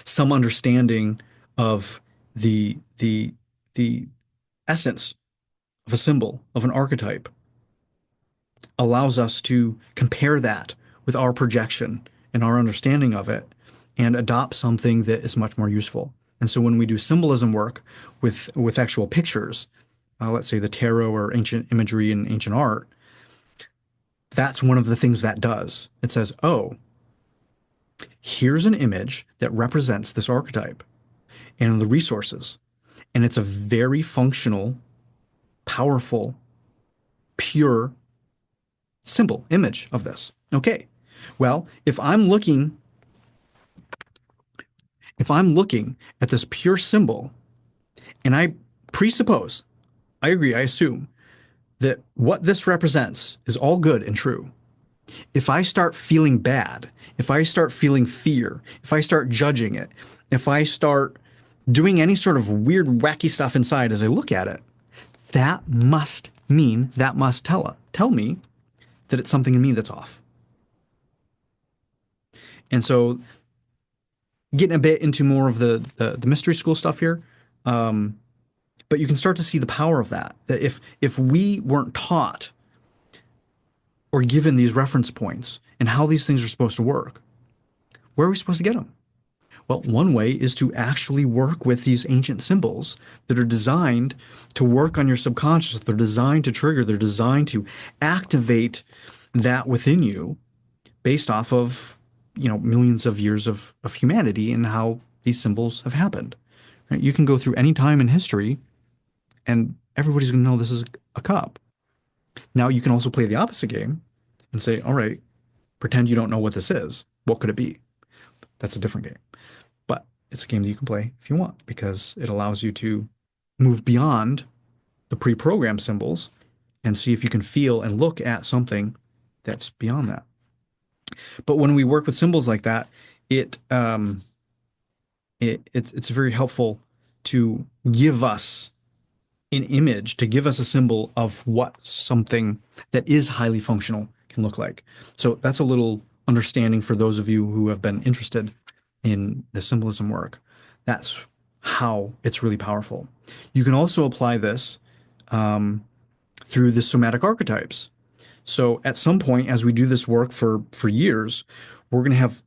some understanding of the essence of a symbol, of an archetype, allows us to compare that with our projection and our understanding of it and adopt something that is much more useful. And so when we do symbolism work with actual pictures, let's say the tarot or ancient imagery and ancient art, that's one of the things that does. It says, oh, here's an image that represents this archetype and the resources. And it's a very functional, powerful, pure symbol, image of this. Okay. Well, if I'm looking at this pure symbol and I presuppose, I agree, I assume that what this represents is all good and true. If I start feeling bad, if I start feeling fear, if I start judging it, if I start doing any sort of weird, wacky stuff inside as I look at it, that must tell me that it's something in me that's off. And so getting a bit into more of the mystery school stuff here, but you can start to see the power of that. That if we weren't taught or given these reference points and how these things are supposed to work, where are we supposed to get them? Well, one way is to actually work with these ancient symbols that are designed to work on your subconscious. They're designed to trigger, they're designed to activate that within you based off of, millions of years of humanity and how these symbols have happened. Right? You can go through any time in history and everybody's going to know this is a cup. Now you can also play the opposite game and say, all right, pretend you don't know what this is. What could it be? That's a different game. But it's a game that you can play if you want because it allows you to move beyond the pre-programmed symbols and see if you can feel and look at something that's beyond that. But when we work with symbols like that, it it's very helpful to give us an image, to give us a symbol of what something that is highly functional can look like. So that's a little understanding for those of you who have been interested in the symbolism work. That's how it's really powerful. You can also apply this through the somatic archetypes. So at some point, as we do this work for years, we're going to have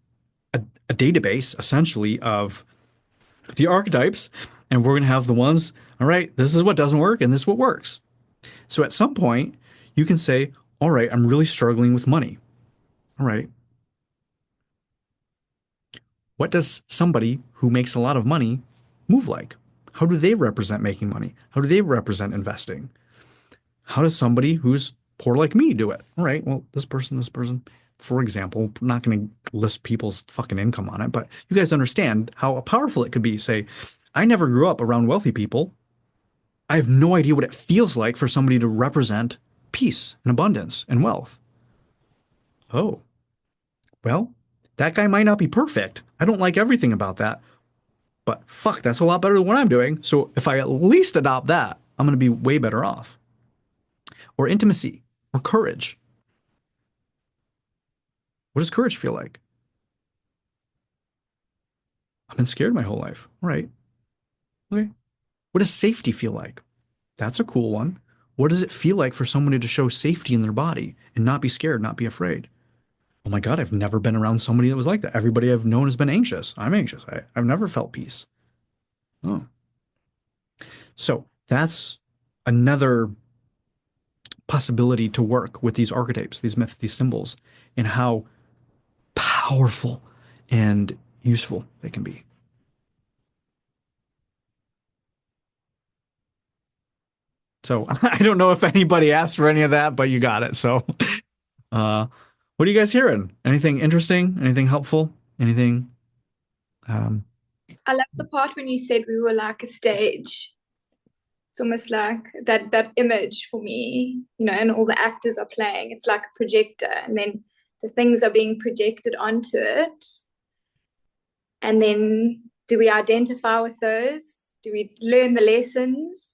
a database essentially of the archetypes, and we're going to have the ones, all right, this is what doesn't work and this is what works. So at some point, you can say, all right, I'm really struggling with money. All right. What does somebody who makes a lot of money move like? How do they represent making money? How do they represent investing? How does somebody who's poor like me do it? All right, well, this person, for example, I'm not going to list people's fucking income on it, but you guys understand how powerful it could be. Say, I never grew up around wealthy people. I have no idea what it feels like for somebody to represent peace and abundance and wealth. Oh, well, that guy might not be perfect. I don't like everything about that, but fuck, that's a lot better than what I'm doing. So if I at least adopt that, I'm going to be way better off. Or intimacy or courage. What does courage feel like? I've been scared my whole life. All right. Okay. What does safety feel like? That's a cool one. What does it feel like for somebody to show safety in their body and not be scared, not be afraid? Oh my God, I've never been around somebody that was like that. Everybody I've known has been anxious. I'm anxious. I've never felt peace. Oh. So that's another possibility to work with these archetypes, these myths, these symbols, and how powerful and useful they can be. So I don't know if anybody asked for any of that, but you got it. So, what are you guys hearing? Anything interesting? Anything helpful? Anything? Um, I love the part when you said we were like a stage. It's almost like that image for me, and all the actors are playing. It's like a projector, and then the things are being projected onto it. And then do we identify with those? Do we learn the lessons?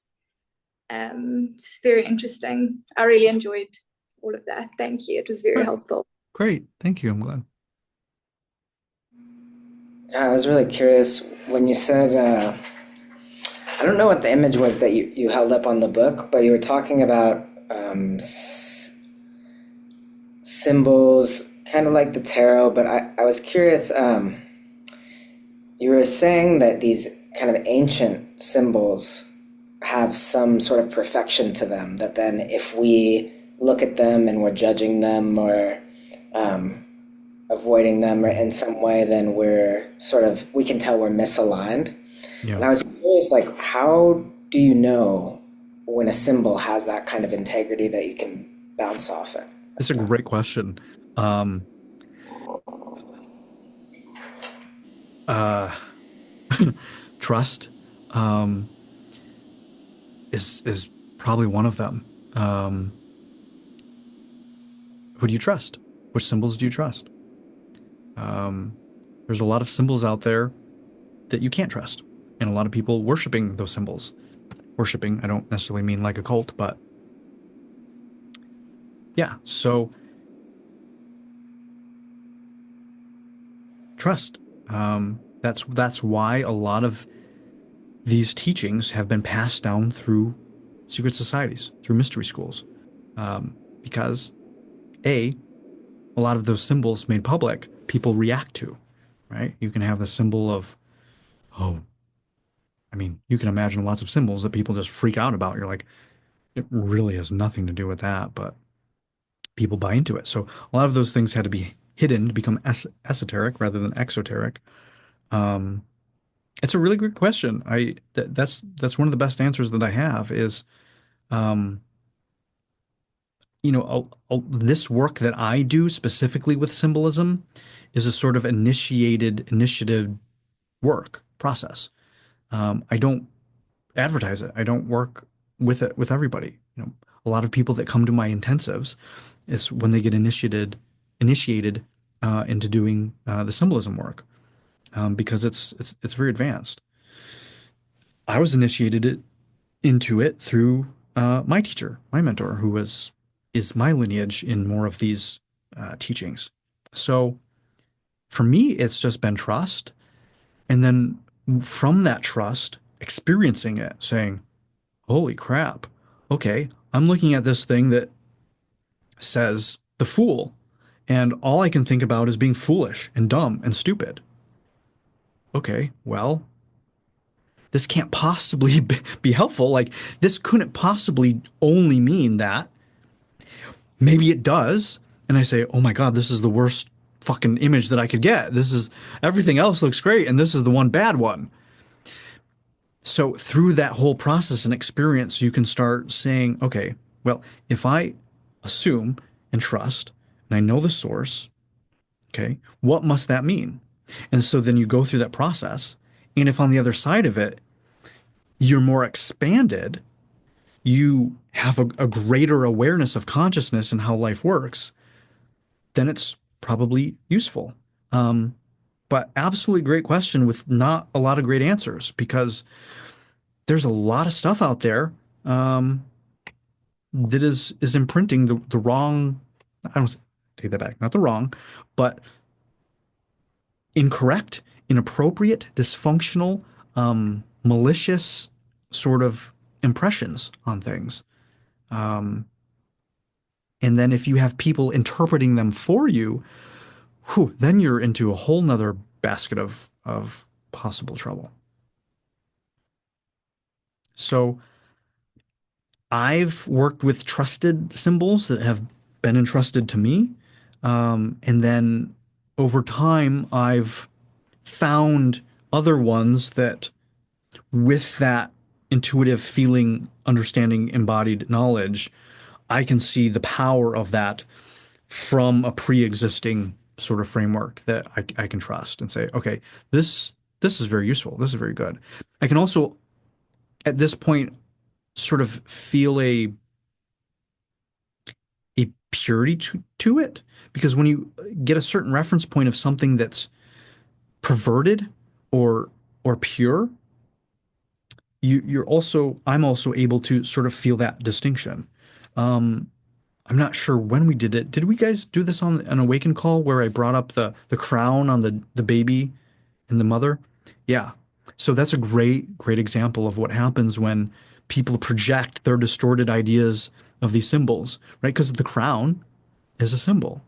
It's very interesting. I really enjoyed all of that. Thank you. It was very helpful. Great. Thank you. I'm glad. I was really curious when you said, I don't know what the image was that you held up on the book, but you were talking about symbols, kind of like the tarot, but I was curious, you were saying that these kind of ancient symbols have some sort of perfection to them, that then if we look at them and we're judging them or avoiding them or in some way, then we can tell we're misaligned. Yeah. And I was curious, like, how do you know when a symbol has that kind of integrity that you can bounce off it? It's a great question. Trust is probably one of them. Who do you trust? Which symbols do you trust? There's a lot of symbols out there that you can't trust, and a lot of people worshiping those symbols. Worshiping, I don't necessarily mean like a cult, but yeah, so trust. That's why a lot of these teachings have been passed down through secret societies, through mystery schools, because a lot of those symbols made public, people react to, right? You can have the symbol of, I mean, you can imagine lots of symbols that people just freak out about. You're like, it really has nothing to do with that, but people buy into it. So a lot of those things had to be hidden to become esoteric rather than exoteric. It's a really good question. That's one of the best answers that I have is, this work that I do specifically with symbolism is a sort of initiative work process. I don't advertise it. I don't work with it with everybody. A lot of people that come to my intensives is when they get initiated into doing the symbolism work, because it's very advanced. I was initiated into it through my teacher, my mentor, who is my lineage in more of these teachings. So for me, it's just been trust, and then from that trust, experiencing it, saying, "Holy crap! Okay, I'm looking at this thing that says the fool, and all I can think about is being foolish and dumb and stupid. Okay, well, this can't possibly be helpful. Like, this couldn't possibly only mean that. Maybe it does." And I say, "Oh my God, this is the worst fucking image that I could get. This is everything else looks great, and this is the one bad one." So through that whole process and experience, you can start saying, okay, well, if I assume and trust and I know the source, okay, what must that mean? And so then you go through that process. And if on the other side of it, you're more expanded, you have a greater awareness of consciousness and how life works, then it's probably useful. But absolutely great question with not a lot of great answers, because there's a lot of stuff out there um, that is imprinting the wrong. I don't take that back. Not the wrong, but incorrect, inappropriate, dysfunctional, malicious sort of impressions on things. Um, and then if you have people interpreting them for you, whew, then you're into a whole nother basket of possible trouble. So I've worked with trusted symbols that have been entrusted to me. And then over time, I've found other ones that, with that intuitive feeling, understanding, embodied knowledge, I can see the power of that from a pre-existing sort of framework that I can trust and say, okay, this is very useful. This is very good. I can also, at this point, sort of feel a purity to it, because when you get a certain reference point of something that's perverted or pure, you're also I'm also able to sort of feel that distinction. Um, I'm not sure when we did it. Did we guys do this on an Awaken call where I brought up the crown on the baby and the mother? Yeah. So that's a great example of what happens when people project their distorted ideas of these symbols, right? Because the crown is a symbol.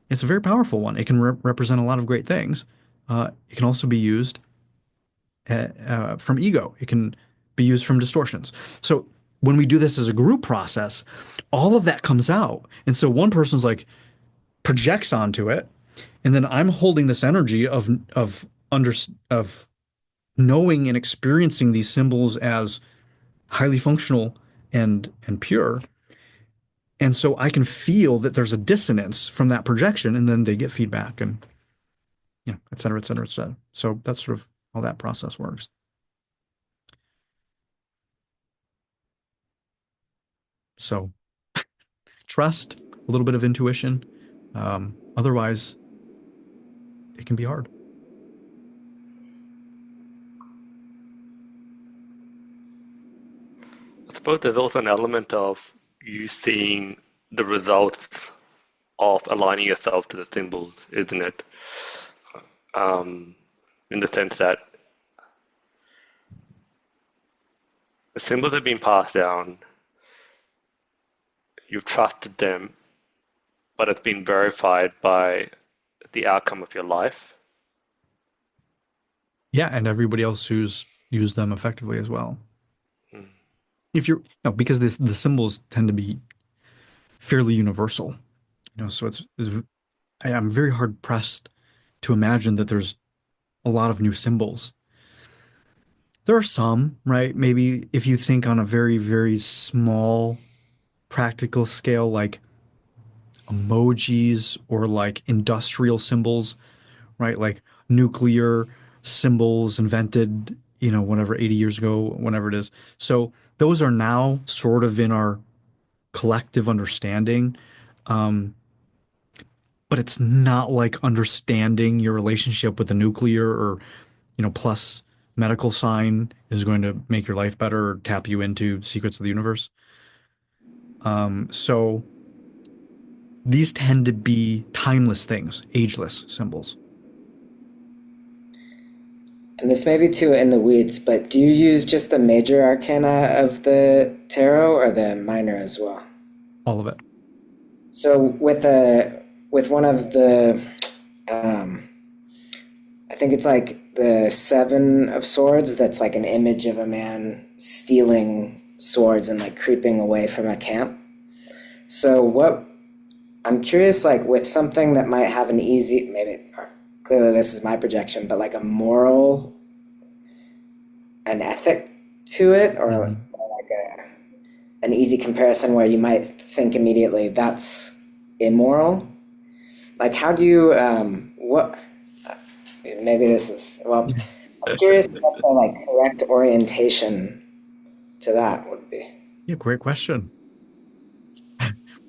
It's a very powerful one. It can represent a lot of great things. It can also be used from ego. It can be used from distortions. So when we do this as a group process, all of that comes out. And so one person's like projects onto it, and then I'm holding this energy of knowing and experiencing these symbols as highly functional and pure. And so I can feel that there's a dissonance from that projection, and then they get feedback and et cetera, et cetera, et cetera. So that's sort of how that process works. So trust, a little bit of intuition. Otherwise, it can be hard. I suppose there's also an element of you seeing the results of aligning yourself to the symbols, isn't it? In the sense that the symbols have been passed down, you've trusted them, but it's been verified by the outcome of your life. Yeah, and everybody else who's used them effectively as well. If you're no, because the symbols tend to be fairly universal, so I'm very hard pressed to imagine that there's a lot of new symbols. There are some, right? Maybe if you think on a very, very small practical scale, like emojis or like industrial symbols, right? Like nuclear, symbols invented, whatever, 80 years ago, whenever it is. So those are now sort of in our collective understanding. Um, but it's not like understanding your relationship with a nuclear or, plus medical sign is going to make your life better or tap you into secrets of the universe. So these tend to be timeless things, ageless symbols. And this may be too in the weeds, but do you use just the major arcana of the tarot or the minor as well? All of it. So with one of the, I think it's like the Seven of Swords. That's like an image of a man stealing swords and like creeping away from a camp. So what I'm curious, like with something that might have an easy, maybe clearly this is my projection, but like a moral, an ethic to it, or like an easy comparison where you might think immediately that's immoral. Like how do you what? Maybe this is well. I'm curious what the like correct orientation to that would be. Yeah, great question.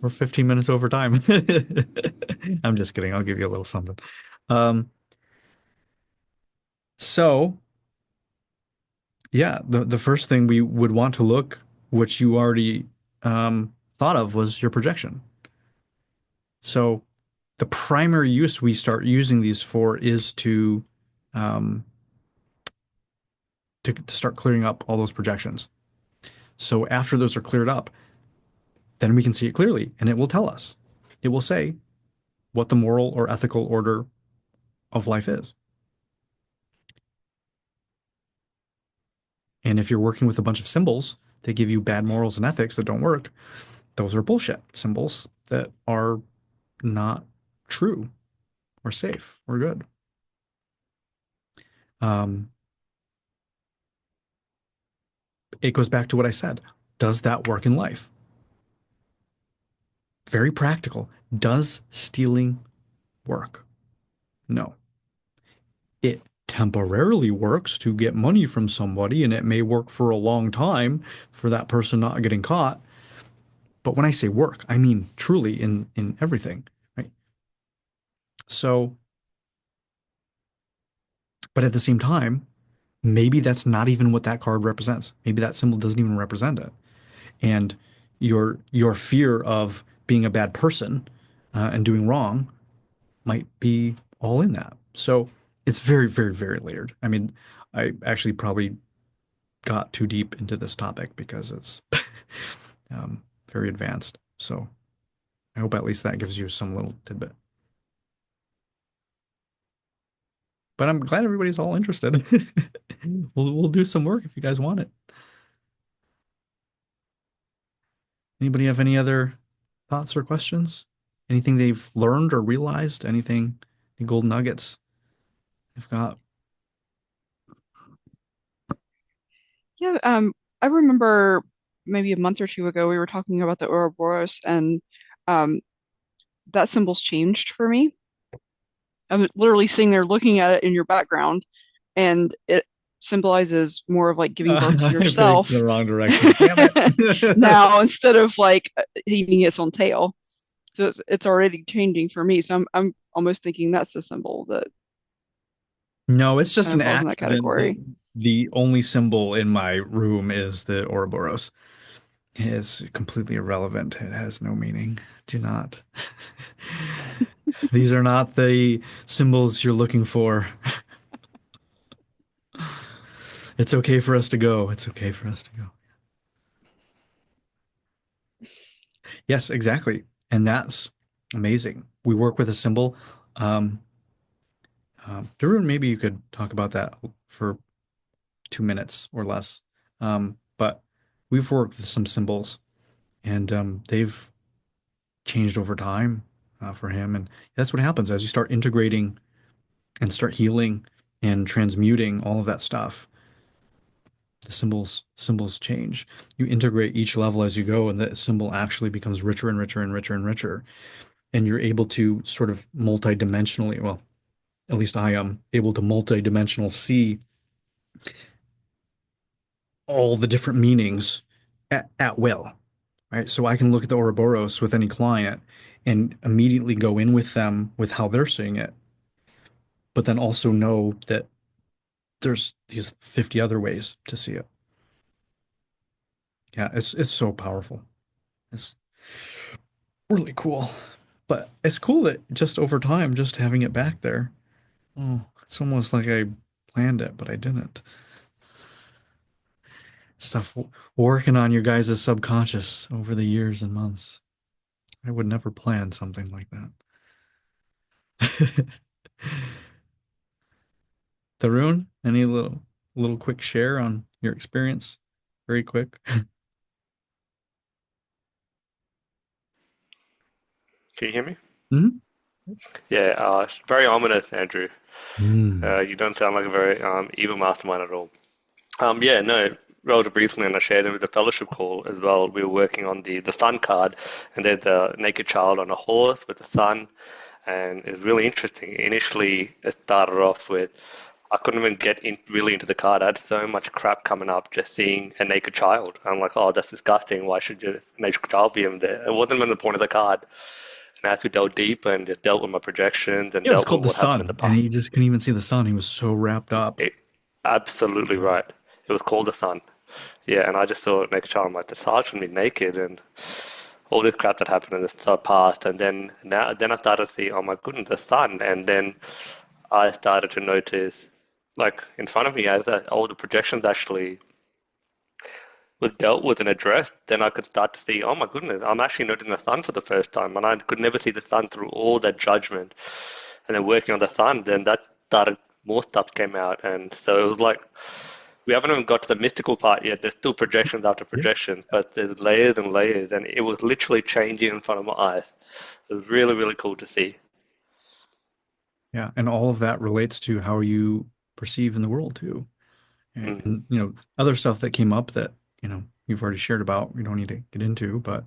We're 15 minutes over time. I'm just kidding. I'll give you a little something. Um, so yeah, the first thing we would want to look, which you already thought of, was your projection. So the primary use we start using these for is um, to start clearing up all those projections. So after those are cleared up, then we can see it clearly, and it will tell us. It will say what the moral or ethical order of life is. And if you're working with a bunch of symbols that give you bad morals and ethics that don't work, those are bullshit symbols that are not true or safe or good. Um, it goes back to what I said. Does that work in life? Very practical. Does stealing work? No. It temporarily works to get money from somebody, and it may work for a long time for that person not getting caught. But when I say work, I mean truly in everything, right? So, but at the same time, maybe that's not even what that card represents. Maybe that symbol doesn't even represent it. And your fear of being a bad person and doing wrong might be all in that. So it's very, very, very layered. I mean, I actually probably got too deep into this topic because it's very advanced. So I hope at least that gives you some little tidbit. But I'm glad everybody's all interested. We'll do some work if you guys want it. Anybody have any other thoughts or questions? Anything they've learned or realized? Anything, any gold nuggets they've got? Yeah, I remember maybe a month or two ago we were talking about the Ouroboros, and um, that symbol's changed for me. I'm literally sitting there looking at it in your background, and it symbolizes more of like giving birth to I picked yourself the wrong direction. Damn it. now instead of like eating its own tail. So it's already changing for me. So I'm almost thinking that's a symbol that No, it's just kind an of falls in that accident that category. the only symbol in my room is the Ouroboros. It's completely irrelevant. It has no meaning. Do not. These are not the symbols you're looking for. It's okay for us to go. It's okay for us to go. Yes, exactly. And that's amazing. We work with a symbol. Um, Darun, maybe you could talk about that for 2 minutes or less. But we've worked with some symbols and they've changed over time for him. And that's what happens as you start integrating and start healing and transmuting all of that stuff. The symbols change. You integrate each level as you go, and the symbol actually becomes richer and richer and richer and richer. And you're able to sort of multi-dimensionally, well, at least I am able to multi-dimensional see all the different meanings at will, right? So I can look at the Ouroboros with any client and immediately go in with them with how they're seeing it, but then also know that there's these 50 other ways to see it. Yeah, it's so powerful. It's really cool. But it's cool that just over time, just having it back there, oh, it's almost like I planned it, but I didn't. Stuff working on your guys' subconscious over the years and months. I would never plan something like that. Tarun, any little quick share on your experience? Very quick. Can you hear me? Hmm. Yeah, very ominous, Andrew. Mm. You don't sound like a very evil mastermind at all. Yeah, no, relatively recently, and I shared it with the fellowship call as well. We were working on the sun card, and there's a naked child on a horse with the sun, and it's really interesting. Initially, it started off with I couldn't even get in really into the card. I had so much crap coming up just seeing a naked child. I'm like, oh, that's disgusting. Why should your naked child be in there? It wasn't even the point of the card. And as we delved deeper and just dealt with my projections and Yeah, it was dealt with called the what happened in the sun, and past, he just couldn't even see the sun. He was so wrapped up. it, absolutely right. It was called the sun. Yeah, and I just saw naked child. I'm like, the child should be naked, and all this crap that happened in the past. And then I started to see, oh my goodness, the sun. And then I started to notice, like in front of me, as all the projections actually was dealt with and addressed, then I could start to see, oh my goodness, I'm actually noticing the sun for the first time. And I could never see the sun through all that judgment. And then working on the sun, then that started, more stuff came out. And so it was like, we haven't even got to the mystical part yet. There's still projections after Yeah. projections, but there's layers and layers. And it was literally changing in front of my eyes. It was really, really cool to see. Yeah, and all of that relates to how you perceive in the world too. Mm, And other stuff that came up that, you've already shared about, we don't need to get into, but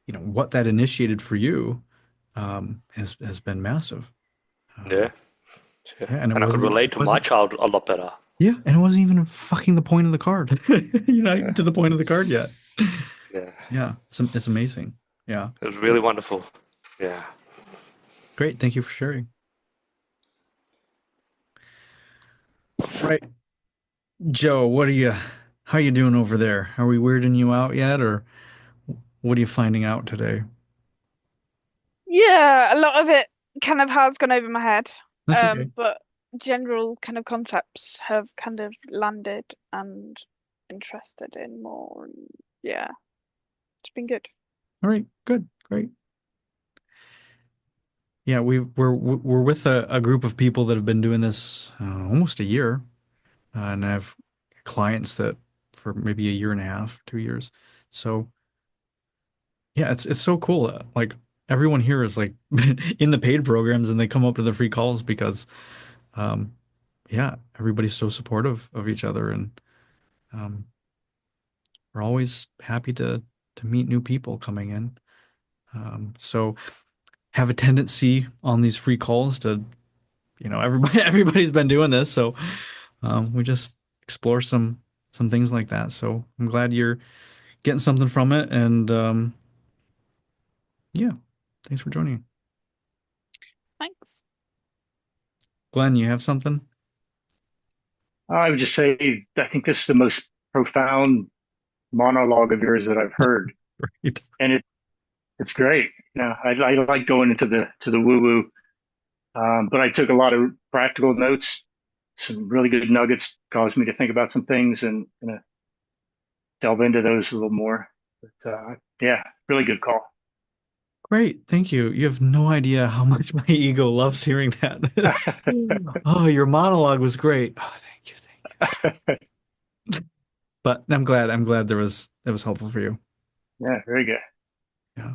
what that initiated for you has been massive. yeah, Um, yeah. yeah, and And I could relate to my child a lot better. it wasn't even fucking the point of the card. You're not even Yeah, to the point of the card yet. yeah. Yeah, it's amazing. Yeah, It was really wonderful. Yeah. great. Thank you for sharing. Right, Joe, how you doing over there? Are we weirding you out yet, or what are you finding out today? Yeah, a lot of it kind of has gone over my head. That's okay. But general kind of concepts have kind of landed and interested in more. And yeah, it's been good. All right, good, great. Yeah, we're with a group of people that have been doing this almost a year, and I have clients that for maybe a year and a half, 2 years. So yeah, it's so cool. Like everyone here is like in the paid programs, and they come up to the free calls because um, yeah, everybody's so supportive of each other, and um, we're always happy to meet new people coming in. So have a tendency on these free calls to everybody's been doing this, so we just explore some things like that. So I'm glad you're getting something from it, and yeah, thanks for joining. Thanks. Glenn, you have something? I would just say I think this is the most profound monologue of yours that I've heard, Right. and it's great. I like going into the woo woo, but I took a lot of practical notes. Some really good nuggets caused me to think about some things, and gonna delve into those a little more. But yeah, really good call. Great, thank you. You have no idea how much my ego loves hearing that. Oh, your monologue was great. Oh, thank you, thank you. But I'm glad that was helpful for you. Yeah, very good. Yeah.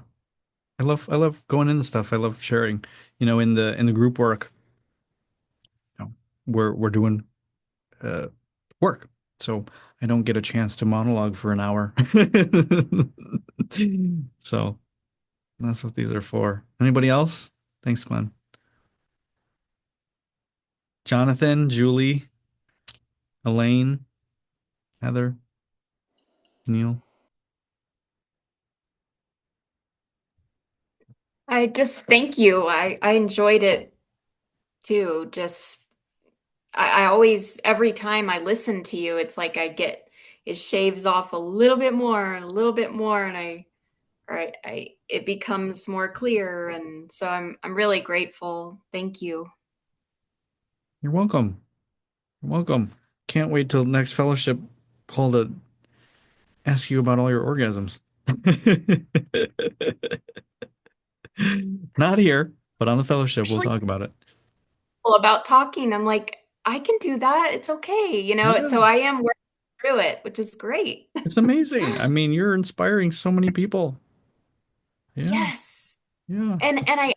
I love going into stuff. I love sharing. In the group work, we're doing uh work. So I don't get a chance to monologue for an hour. So that's what these are for. Anybody else? Thanks, Glenn. Jonathan, Julie, Elaine, Heather, Neil. I just thank you. I enjoyed it too. Just I always every time I listen to you, it's like I get it shaves off a little bit more, a little bit more, and I it becomes more clear, and so I'm really grateful. Thank you. You're welcome. You're welcome. Can't wait till next fellowship call to ask you about all your orgasms. Not here, but on the fellowship, we'll Actually, talk about it. about talking, I'm like, I can do that. It's okay, Yeah, so I am working through it, which is great. it's amazing. I mean, you're inspiring so many people. Yeah, Yes. yeah. And I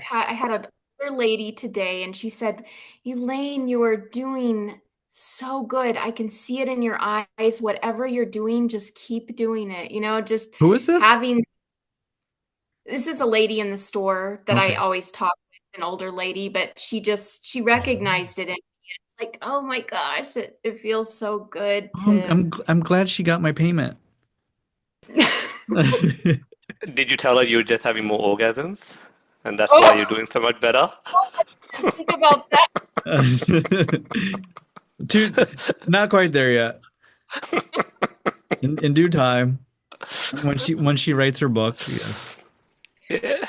had another lady today, and she said, Elaine, you are doing so good. I can see it in your eyes. Whatever you're doing, just keep doing it. Just Who is this? having this is a lady in the store that I Okay. always talk with, an older lady, but she Oh, recognized it, and it's like, oh my gosh, it feels so good to I'm glad she got my payment. Did you tell her you were just having more orgasms? And that's why you're oh, doing so much better? I didn't think about that. Dude, not quite there yet. In due time, when she writes her book, yes. Yeah.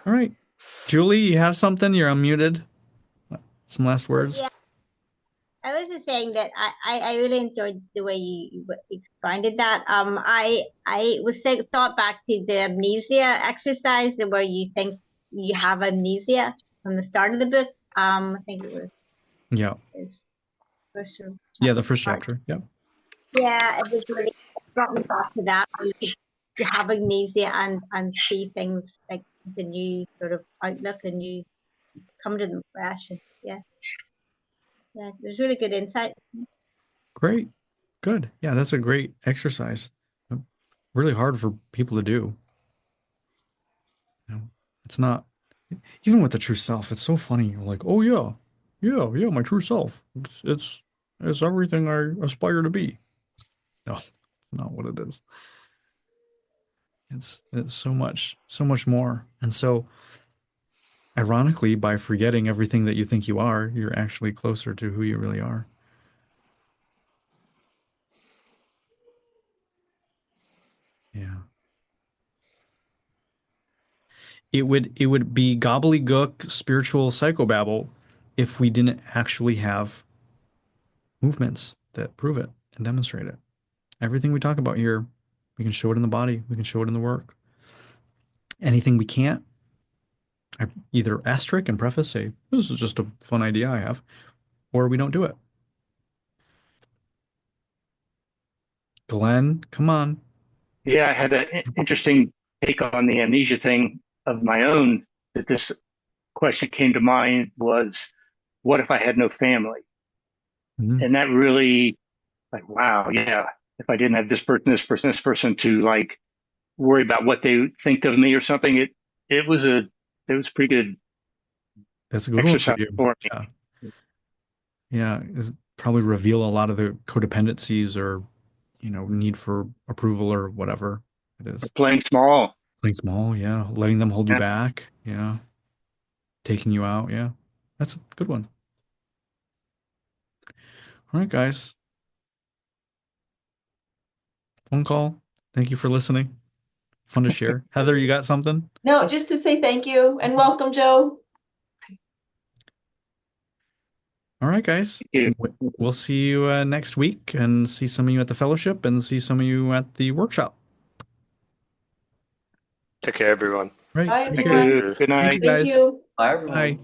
All right. Julie, you have something? You're unmuted. Some last words? Yeah, I was just saying that I really enjoyed the way you explained that. I was thought back to the amnesia exercise where you think you have amnesia from the start of the book. I think it was Yeah. his first Yeah, the first part. chapter. Yeah. Yeah, it was really it brought me back to that. You have amnesia and see things like the new sort of outlook and you come to them fresh. And yeah, it was really good insight. Great. Good. Yeah, that's a great exercise. Really hard for people to do. You know, it's not even with the true self. It's so funny. You're like, oh yeah, yeah, my true self. It's everything I aspire to be. No, it's not what it is. It's so much more. And so, ironically, by forgetting everything that you think you are, you're actually closer to who you really are. Yeah. It would be gobbledygook spiritual psychobabble if we didn't actually have movements that prove it and demonstrate it. Everything we talk about here, we can show it in the body, we can show it in the work. Anything we can't, I either asterisk and preface say, this is just a fun idea I have, or we don't do it. Glenn, come on. Yeah, I had an interesting take on the amnesia thing of my own. That this question came to mind was, what if I had no family? Mhm. And that really, like, wow, yeah, if I didn't have this person to like worry about what they think of me or something, it was pretty good That's a good one for exercise you. for me. Yeah. Yeah. It's probably reveal a lot of the codependencies or, need for approval or whatever it is. Playing small. Playing small, yeah. Letting them hold you Yeah. back, yeah. Taking you out, yeah. That's a good one. All right, guys. Phone call. Thank you for listening. Fun to share. Heather, you got something? No, just to say thank you and welcome, Joe. All right, guys. Yeah. We'll see you next week and see some of you at the fellowship and see some of you at the workshop. Take care, everyone. Right. Bye, Take care. everyone. Good Thank you, night. Thank guys. you. Bye.